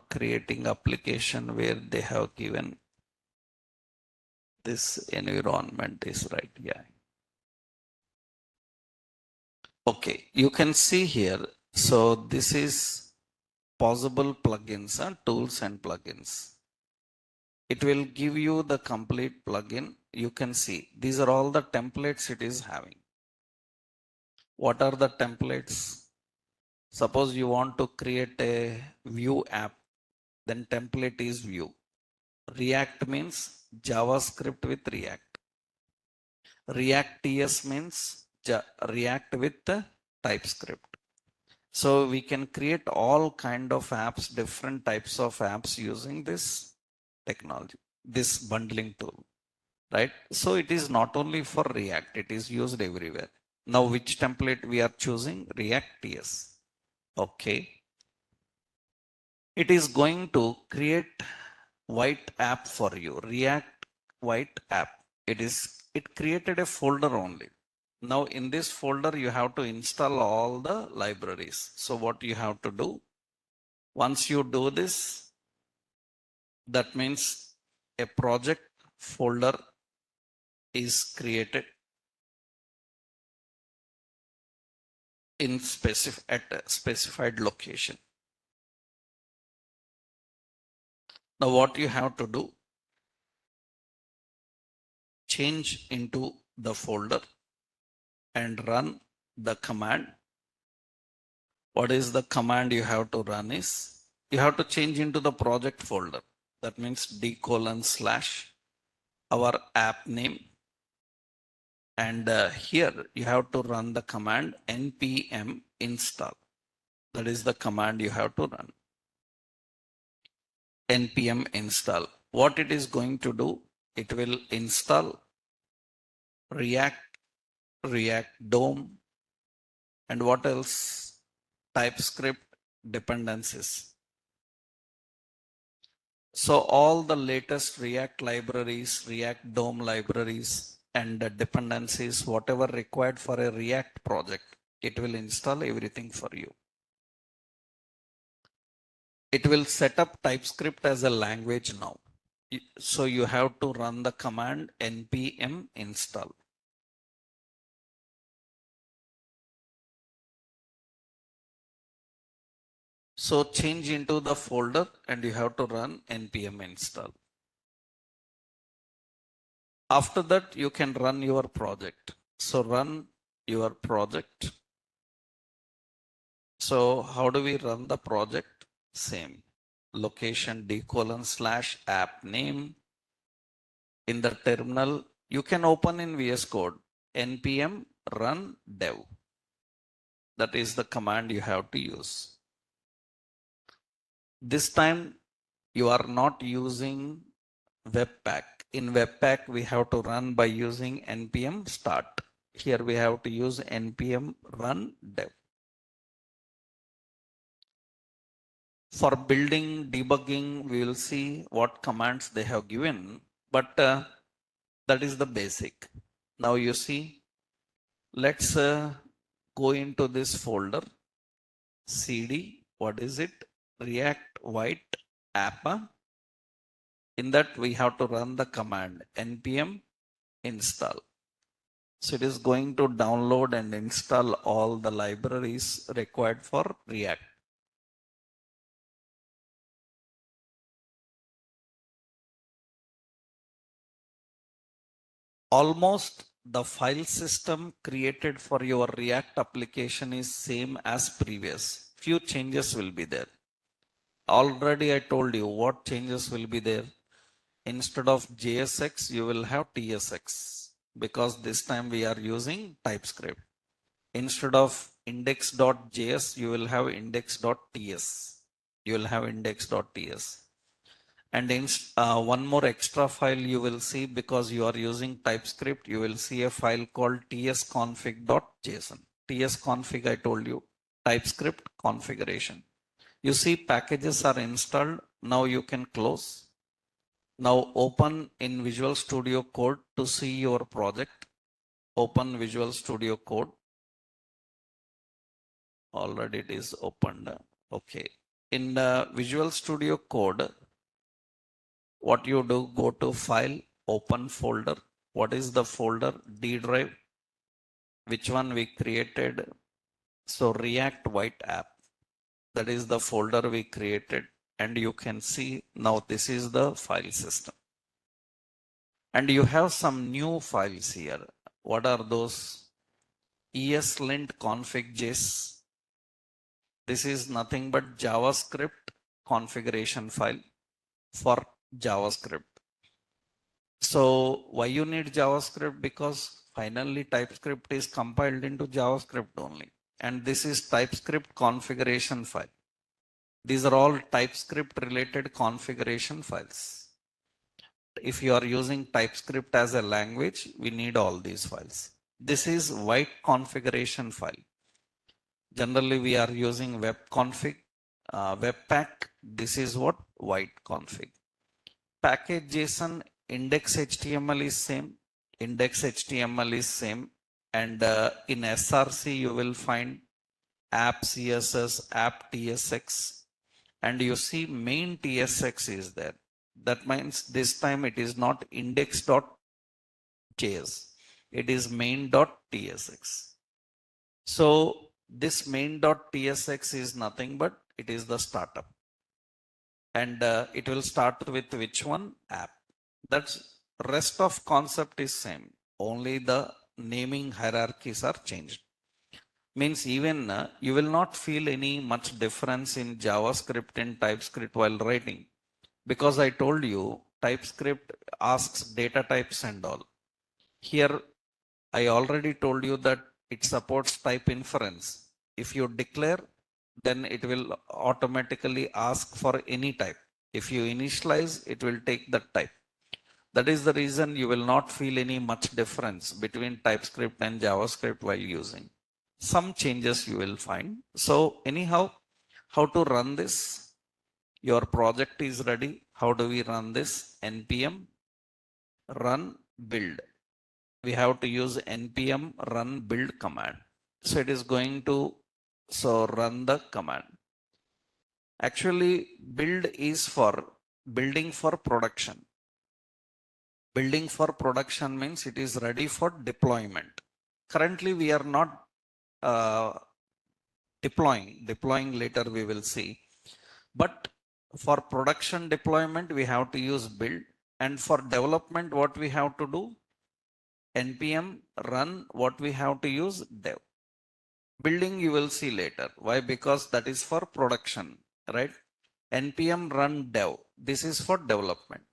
Creating application where they have given this environment is right. Yeah. Okay, you can see here. So this is possible plugins and tools and plugins. It will give you the complete plugin. You can see these are all the templates it is having. What are the templates? Suppose you want to create a view app, then template is view. React means JavaScript with React. React TS means React with TypeScript. So we can create all kind of apps, different types of apps using this technology, this bundling tool, right? So it is not only for React, it is used everywhere. Now, which template we are choosing? React TS. Okay. It is going to create white app for you, React white app. It created a folder only. Now in this folder, you have to install all the libraries. So what you have to do, once you do this, that means a project folder is created in at a specified location. Now what you have to do, change into the folder and run the command. What is the command you have to run is, you have to change into the project folder. That means d:/ our app name. And here you have to run the command npm install. That is the command you have to run. Npm install. What it is going to do, it will install React, React DOM, and what else? TypeScript dependencies. So all the latest React libraries, React DOM libraries, and the dependencies, whatever required for a React project, it will install everything for you. It will set up TypeScript as a language now. So you have to run the command npm install. So change into the folder and you have to run npm install. After that, you can run your project. So run your project. So how do we run the project? Same. Location d:/ app name. In the terminal, you can open in VS Code npm run dev. That is the command you have to use. This time you are not using Webpack. In Webpack, we have to run by using npm start. Here we have to use npm run dev. For building, debugging, we will see what commands they have given, but that is the basic. Now you see, let's go into this folder, cd, what is it? React white app. In that we have to run the command npm install. So it is going to download and install all the libraries required for React. Almost the file system created for your React application is same as previous. Few changes will be there. Already I told you what changes will be there. Instead of JSX, you will have TSX because this time we are using TypeScript. Instead of index.js, you will have index.ts. You will have index.ts. And in, one more extra file you will see, because you are using TypeScript, you will see a file called tsconfig.json. tsconfig, I told you, TypeScript configuration. You see packages are installed. Now you can close. Now open in Visual Studio Code to see your project. Open Visual Studio Code. Already it is opened. Okay. In Visual Studio Code, what you do, go to file, open folder. What is the folder? D drive. Which one we created? So React white app. That is the folder we created. And you can see now this is the file system. And you have some new files here. What are those? ESLint config.js, This is nothing but JavaScript configuration file for JavaScript. So why you need JavaScript? Because finally TypeScript is compiled into JavaScript only. And this is TypeScript configuration file. These are all TypeScript related configuration files. If you are using TypeScript as a language, we need all these files. This is white configuration file. Generally, we are using web config, webpack. This is what white config. Package JSON, index HTML is same. Index HTML is same. And in SRC, you will find app CSS, app TSX, and you see main TSX is there. That means this time it is not index.js. It is main.tsx. So this main.tsx is nothing but it is the startup. And it will start with which one? App. That's rest of concept is same. Only the naming hierarchies are changed. Means even you will not feel any much difference in JavaScript and TypeScript while writing. Because I told you TypeScript asks data types and all. Here I already told you that it supports type inference. If you declare, then it will automatically ask for any type. If you initialize, it will take that type. That is the reason you will not feel any much difference between TypeScript and JavaScript while using. Some changes you will find. So anyhow, how to run this? Your project is ready. How do we run this? NPM run build. We have to use npm run build command. So it is going to run the command. Actually, build is for building for production. Building for production means it is ready for deployment. Currently, we are not deploying later we will see. But for production deployment, we have to use build. And for development, what we have to do? npm run, what we have to use? Dev. Building you will see later. Why? Because that is for production, right? npm run dev. This is for development.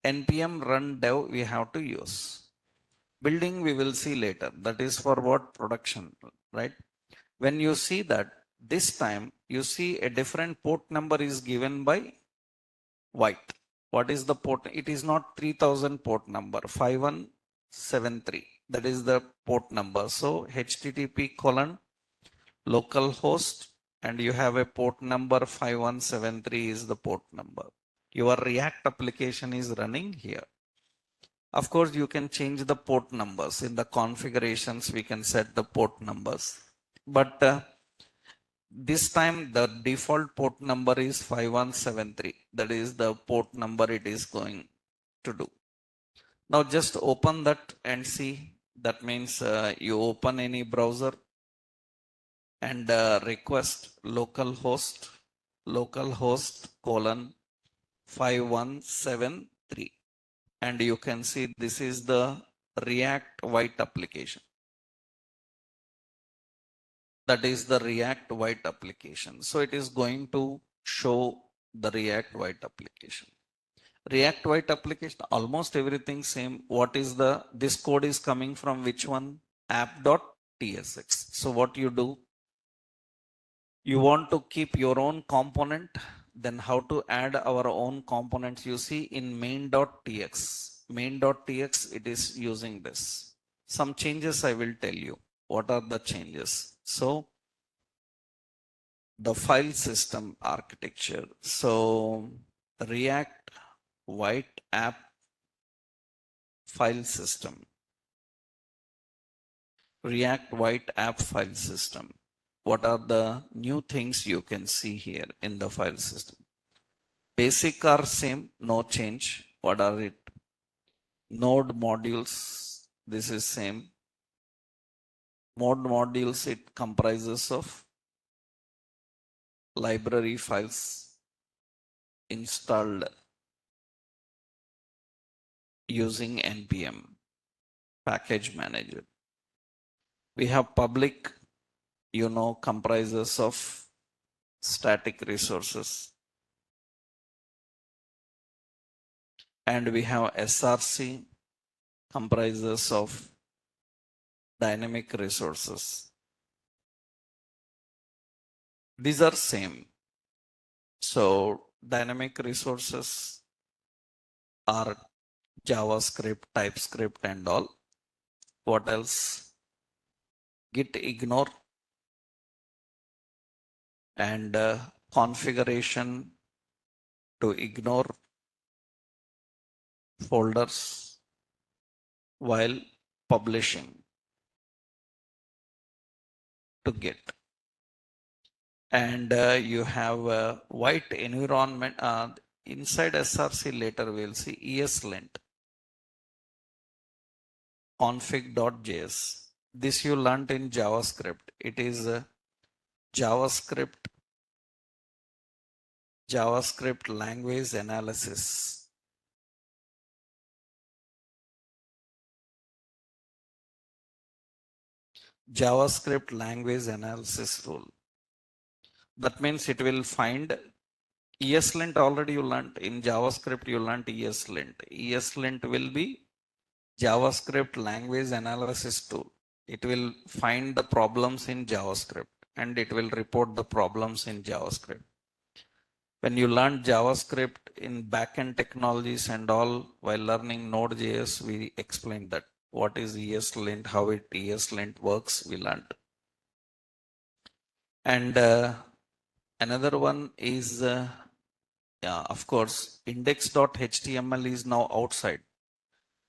npm run dev we have to use. Building we will see later. That is for what? Production, right? When you see that, this time you see a different port number is given by white. What is the port? It is not 3000 port number, 5173. That is the port number. So HTTP colon localhost, and you have a port number 5173 is the port number. Your React application is running here. Of course, you can change the port numbers. In the configurations, we can set the port numbers. But this time the default port number is 5173. That is the port number it is going to do. Now just open that and see. That means you open any browser and request localhost colon 5173. And you can see this is the React white application. That is the React white application. So it is going to show the React white application. React white application, almost everything same. What is this code is coming from which one? app.tsx. So what you do? You want to keep your own component, then how to add our own components? You see in main.tx. Main.tx, it is using this. Some changes I will tell you. What are the changes? So the file system architecture. So React white app file system. React white app file system. What are the new things you can see here in the file system? Basic are same, no change. What are it? Node modules, this is same. Node modules, it comprises of library files installed using npm package manager. We have public, comprises of static resources. And we have SRC comprises of dynamic resources. These are same. So dynamic resources are JavaScript, TypeScript and all. What else? Git ignore and configuration to ignore folders while publishing to Git. And you have a white environment inside SRC. Later we'll see ESLint config.js. This you learned in JavaScript. It is JavaScript language analysis. JavaScript language analysis rule. That means it will find ESLint. Already you learned in JavaScript, you learned ESLint. ESLint will be JavaScript language analysis tool. It will find the problems in JavaScript and it will report the problems in JavaScript. When you learn JavaScript in backend technologies and all while learning Node.js, we explained that. What is ESLint, how ESLint works, we learned. And another one is, of course, index.html is now outside.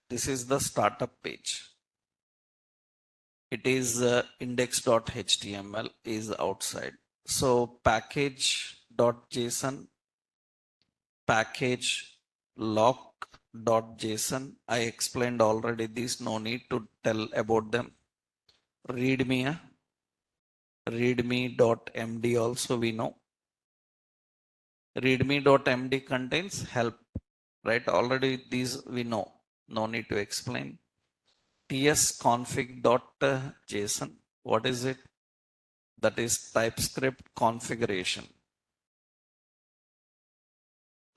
This is the startup page. It is index.html is outside. So package.json, package lock.json. I explained already this, no need to tell about them. readme.md also we know. readme.md contains help, right? Already these we know, no need to explain. tsconfig.json, what is it? That is TypeScript configuration.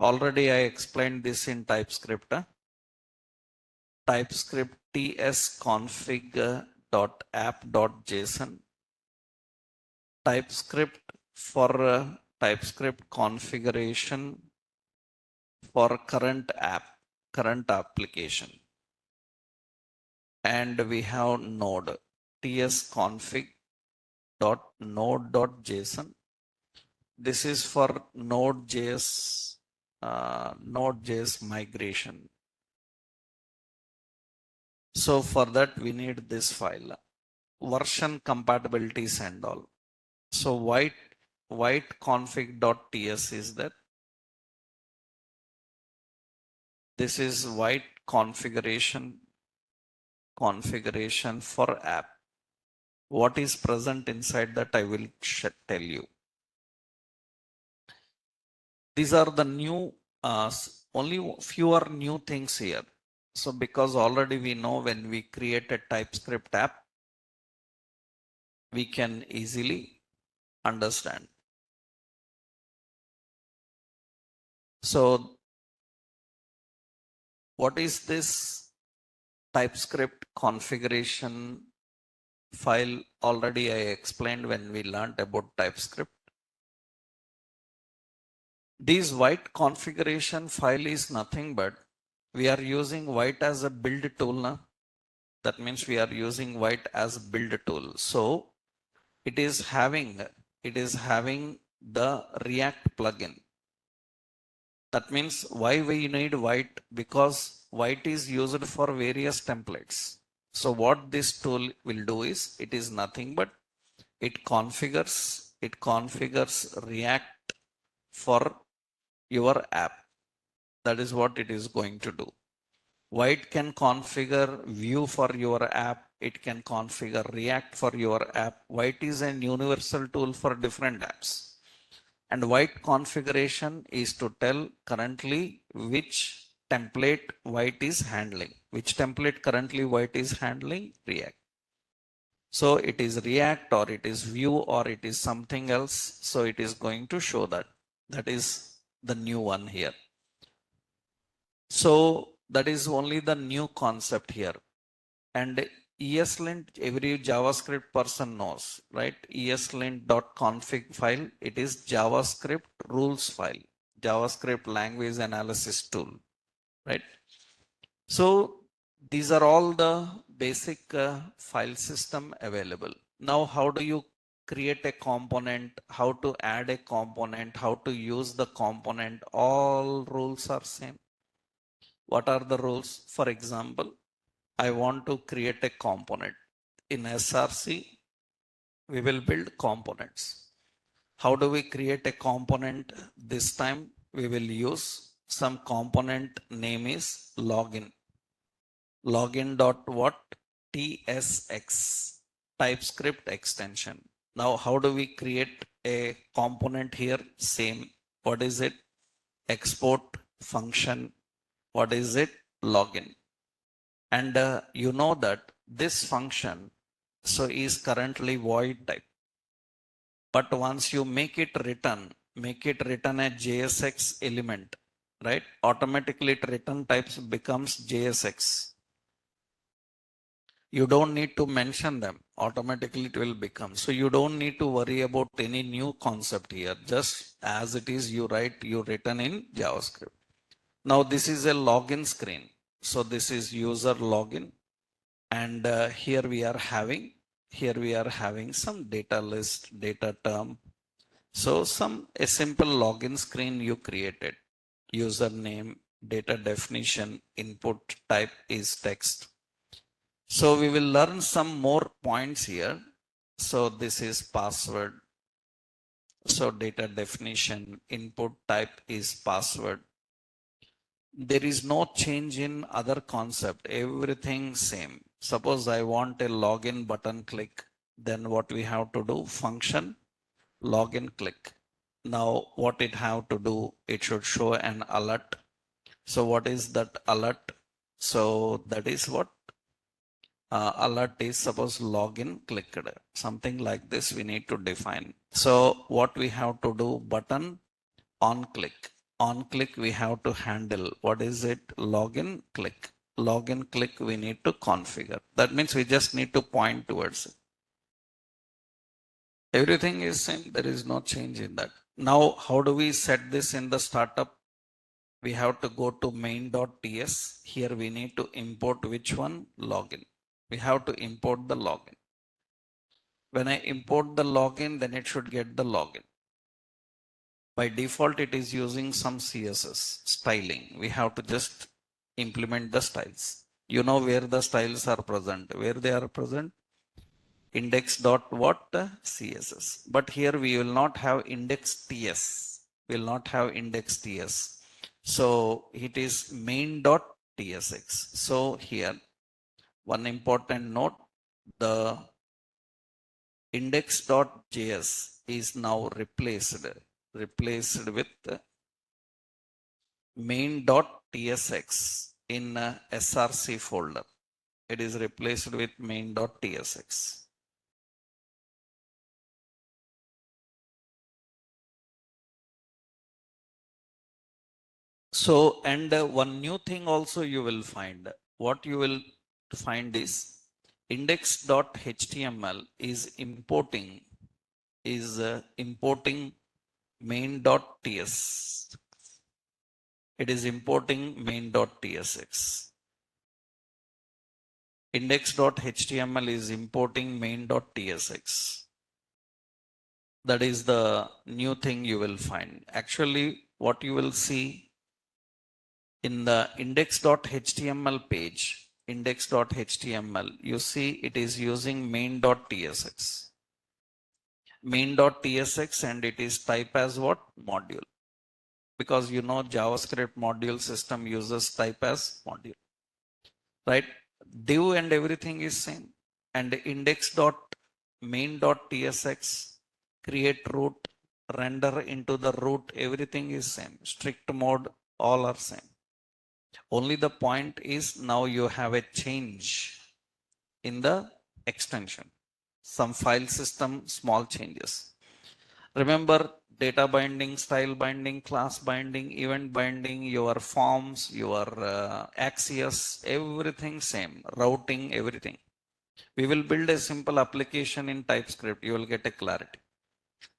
Already I explained this in TypeScript. TypeScript tsconfig.app.json. TypeScript for TypeScript configuration for current application. And we have node, tsconfig.node.json. This is for Node.js migration. So for that we need this file, version compatibilities and all. So white config.ts is that. This is white configuration for app. What is present inside that I will tell you. These are the new, only fewer new things here. So because already we know when we create a TypeScript app, we can easily understand. So what is this TypeScript configuration file? Already I explained when we learned about TypeScript. This white configuration file is nothing but we are using white as a build tool now. That means we are using white as build tool. So it is having the React plugin. That means why we need white? Because white is used for various templates. So what this tool will do is, it is nothing but it configures React for your app. That is what it is going to do. White can configure Vue for your app. It can configure React for your app. White is an universal tool for different apps. And white configuration is to tell currently which template white is handling. Which template currently white is handling? React. So it is React or it is Vue or it is something else. So it is going to show that. That is the new one here. So that is only the new concept here. And ESLint, every JavaScript person knows, right? ESLint.config file, it is JavaScript rules file, JavaScript language analysis tool, right? So these are all the basic file system available. Now, how do you create a component, how to add a component, how to use the component? All rules are same. What are the rules? For example, I want to create a component. In SRC, we will build components. How do we create a component? This time we will use some component name is login. Login dot what? TSX, TypeScript extension. Now, how do we create a component here? Same. What is it? Export function. What is it? Login. And you know that this function so is currently void type. But once you make it return a JSX element, right? Automatically it return types becomes JSX. You don't need to mention them. Automatically it will become. So you don't need to worry about any new concept here. Just as it is, you return in JavaScript. Now this is a login screen. So this is user login. And here we are having some data list, data term. So a simple login screen you created. Username, data definition, input type is text. So we will learn some more points here. So this is password. So data definition, input type is password. There is no change in other concept, everything same. Suppose I want a login button click, then what we have to do? Function login click. Now what it have to do? It should show an alert. So what is that alert? So that is what alert is. Suppose login clicked, something like this we need to define. So what we have to do? Button on click. On click we have to handle. What is it? Login click. Login click we need to configure. That means we just need to point towards it. Everything is same. There is no change in that. Now, how do we set this in the startup? We have to go to main.ts. Here we need to import which one? Login. We have to import the login. When I import the login, then it should get the login. By default, it is using some CSS styling. We have to just implement the styles. You know where the styles are present. Where they are present? Index dot what? CSS. But here we will not have index TS. We will not have index TS. So it is main dot TSX. So here one important note, the index.js is now replaced with main.tsx in SRC folder. It is replaced with main.tsx. So, and one new thing also you will find. What you will find is index.html is importing main.ts. It is importing main.tsx. Index.html is importing main.tsx. That is the new thing you will find. Actually, what you will see in the index.html page, index.html, you see it is using main.tsx. Main.tsx, and it is type as what? Module. Because you know JavaScript module system uses type as module. Right? Div and everything is same. And index.main.tsx, create root, render into the root, everything is same. Strict mode, all are same. Only the point is now you have a change in the extension. some file system small changes. Remember, data binding, style binding, class binding, event binding, your forms, your Axios, everything same, routing, everything. We will build a simple application in TypeScript. You will get a clarity.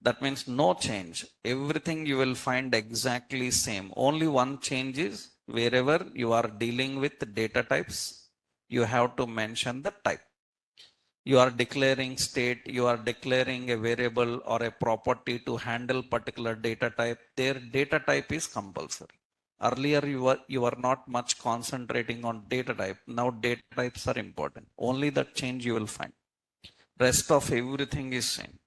That means no change. Everything you will find exactly same. Only one change is wherever you are dealing with data types, you have to mention the type. You are declaring state, you are declaring a variable or a property to handle particular data type. Their data type is compulsory. Earlier you were not much concentrating on data type. Now data types are important. Only that change you will find. Rest of everything is same.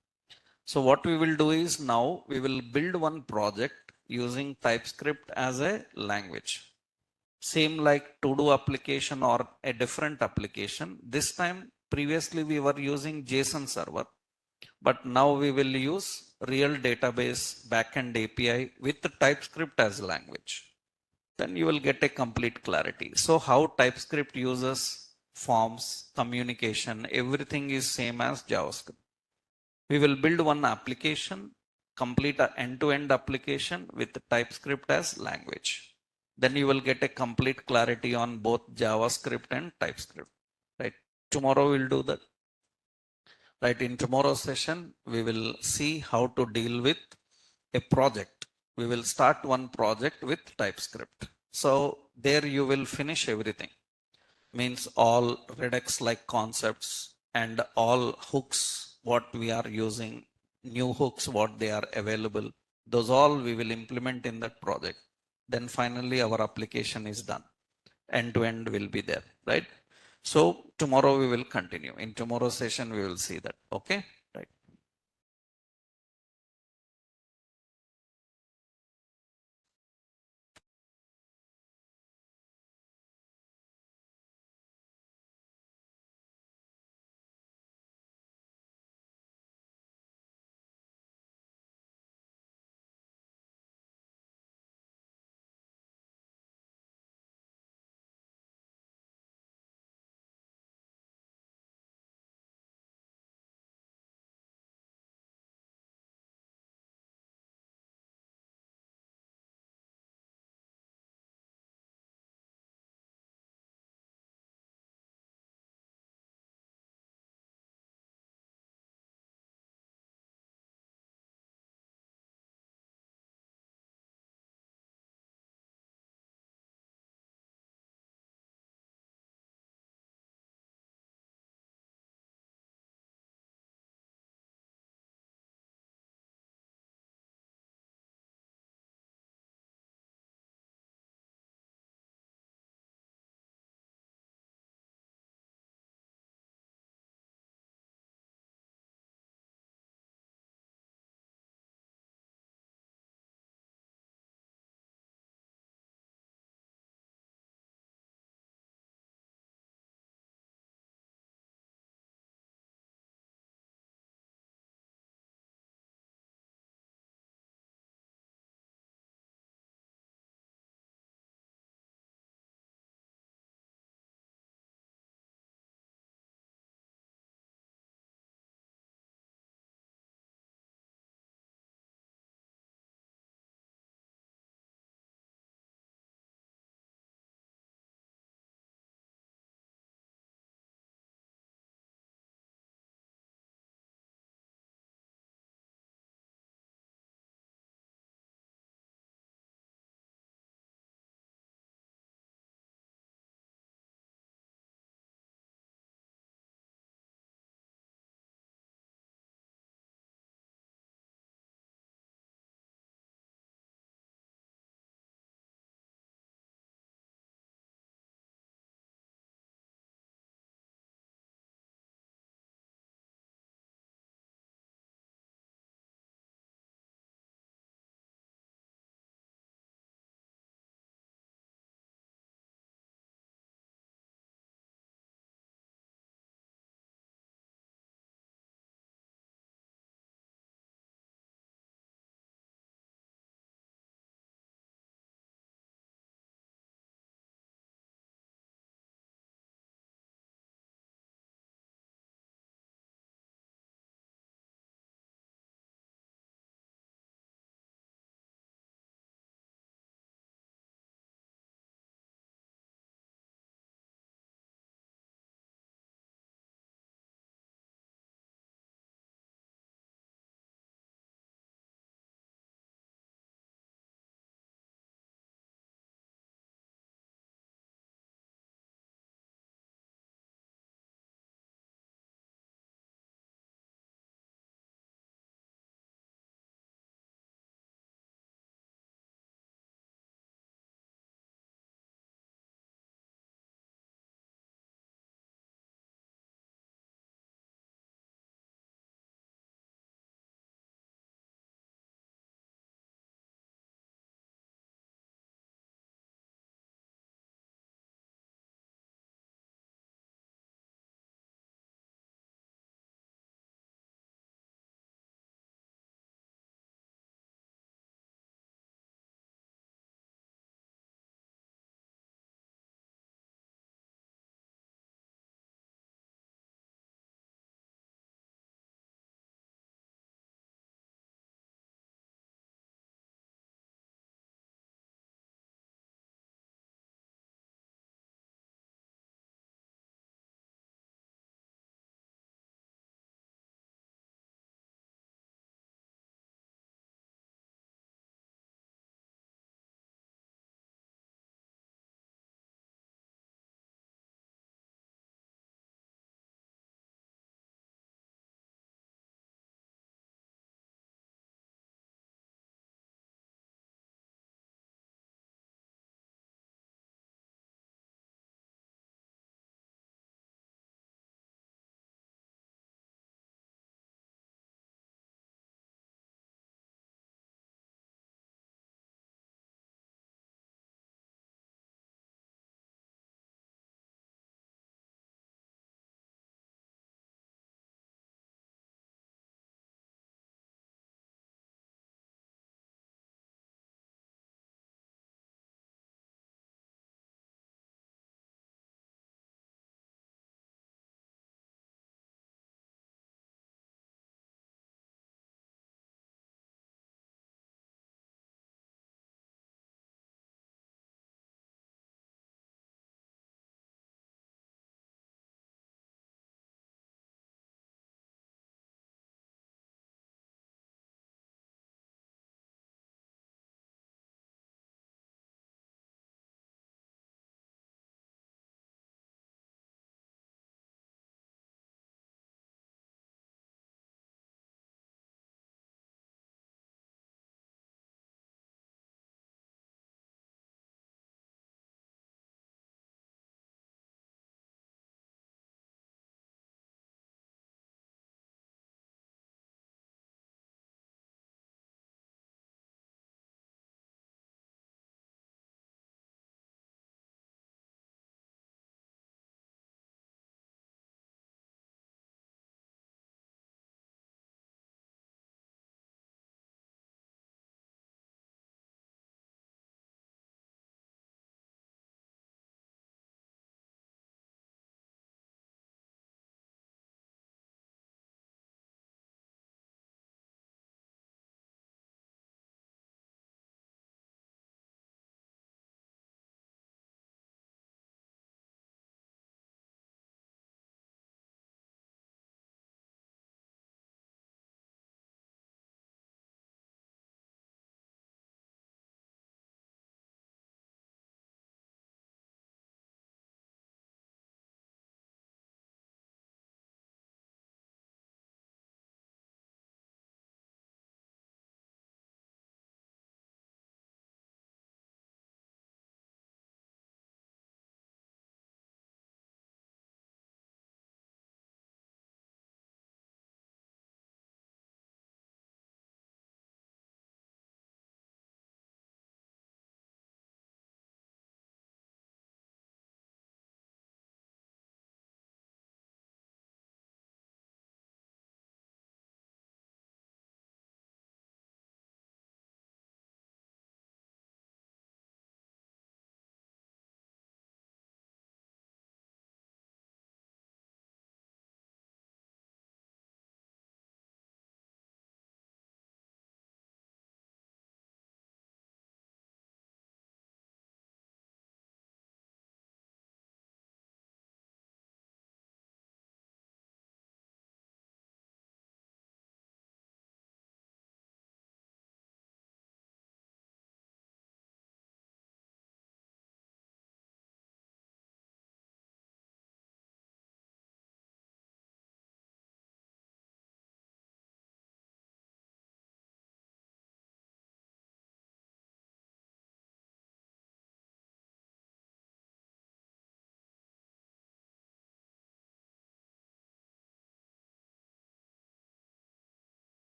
So what we will do is now we will build one project using TypeScript as a language. Same like to-do application or a different application. This time, previously we were using JSON server, but now we will use real database backend API with the TypeScript as language. Then you will get a complete clarity. So how TypeScript uses forms, communication, everything is same as JavaScript. We will build one application, complete an end-to-end application with TypeScript as language. Then you will get a complete clarity on both JavaScript and TypeScript. Right? Tomorrow we'll do that. Right? In tomorrow's session, we will see how to deal with a project. We will start one project with TypeScript. So there you will finish everything. Means all Redux like concepts and all hooks, what we are using, new hooks, what they are available, those all we will implement in that project. Then finally our application is done. End to end will be there, right? So tomorrow we will continue. In tomorrow's session, we will see that. Okay.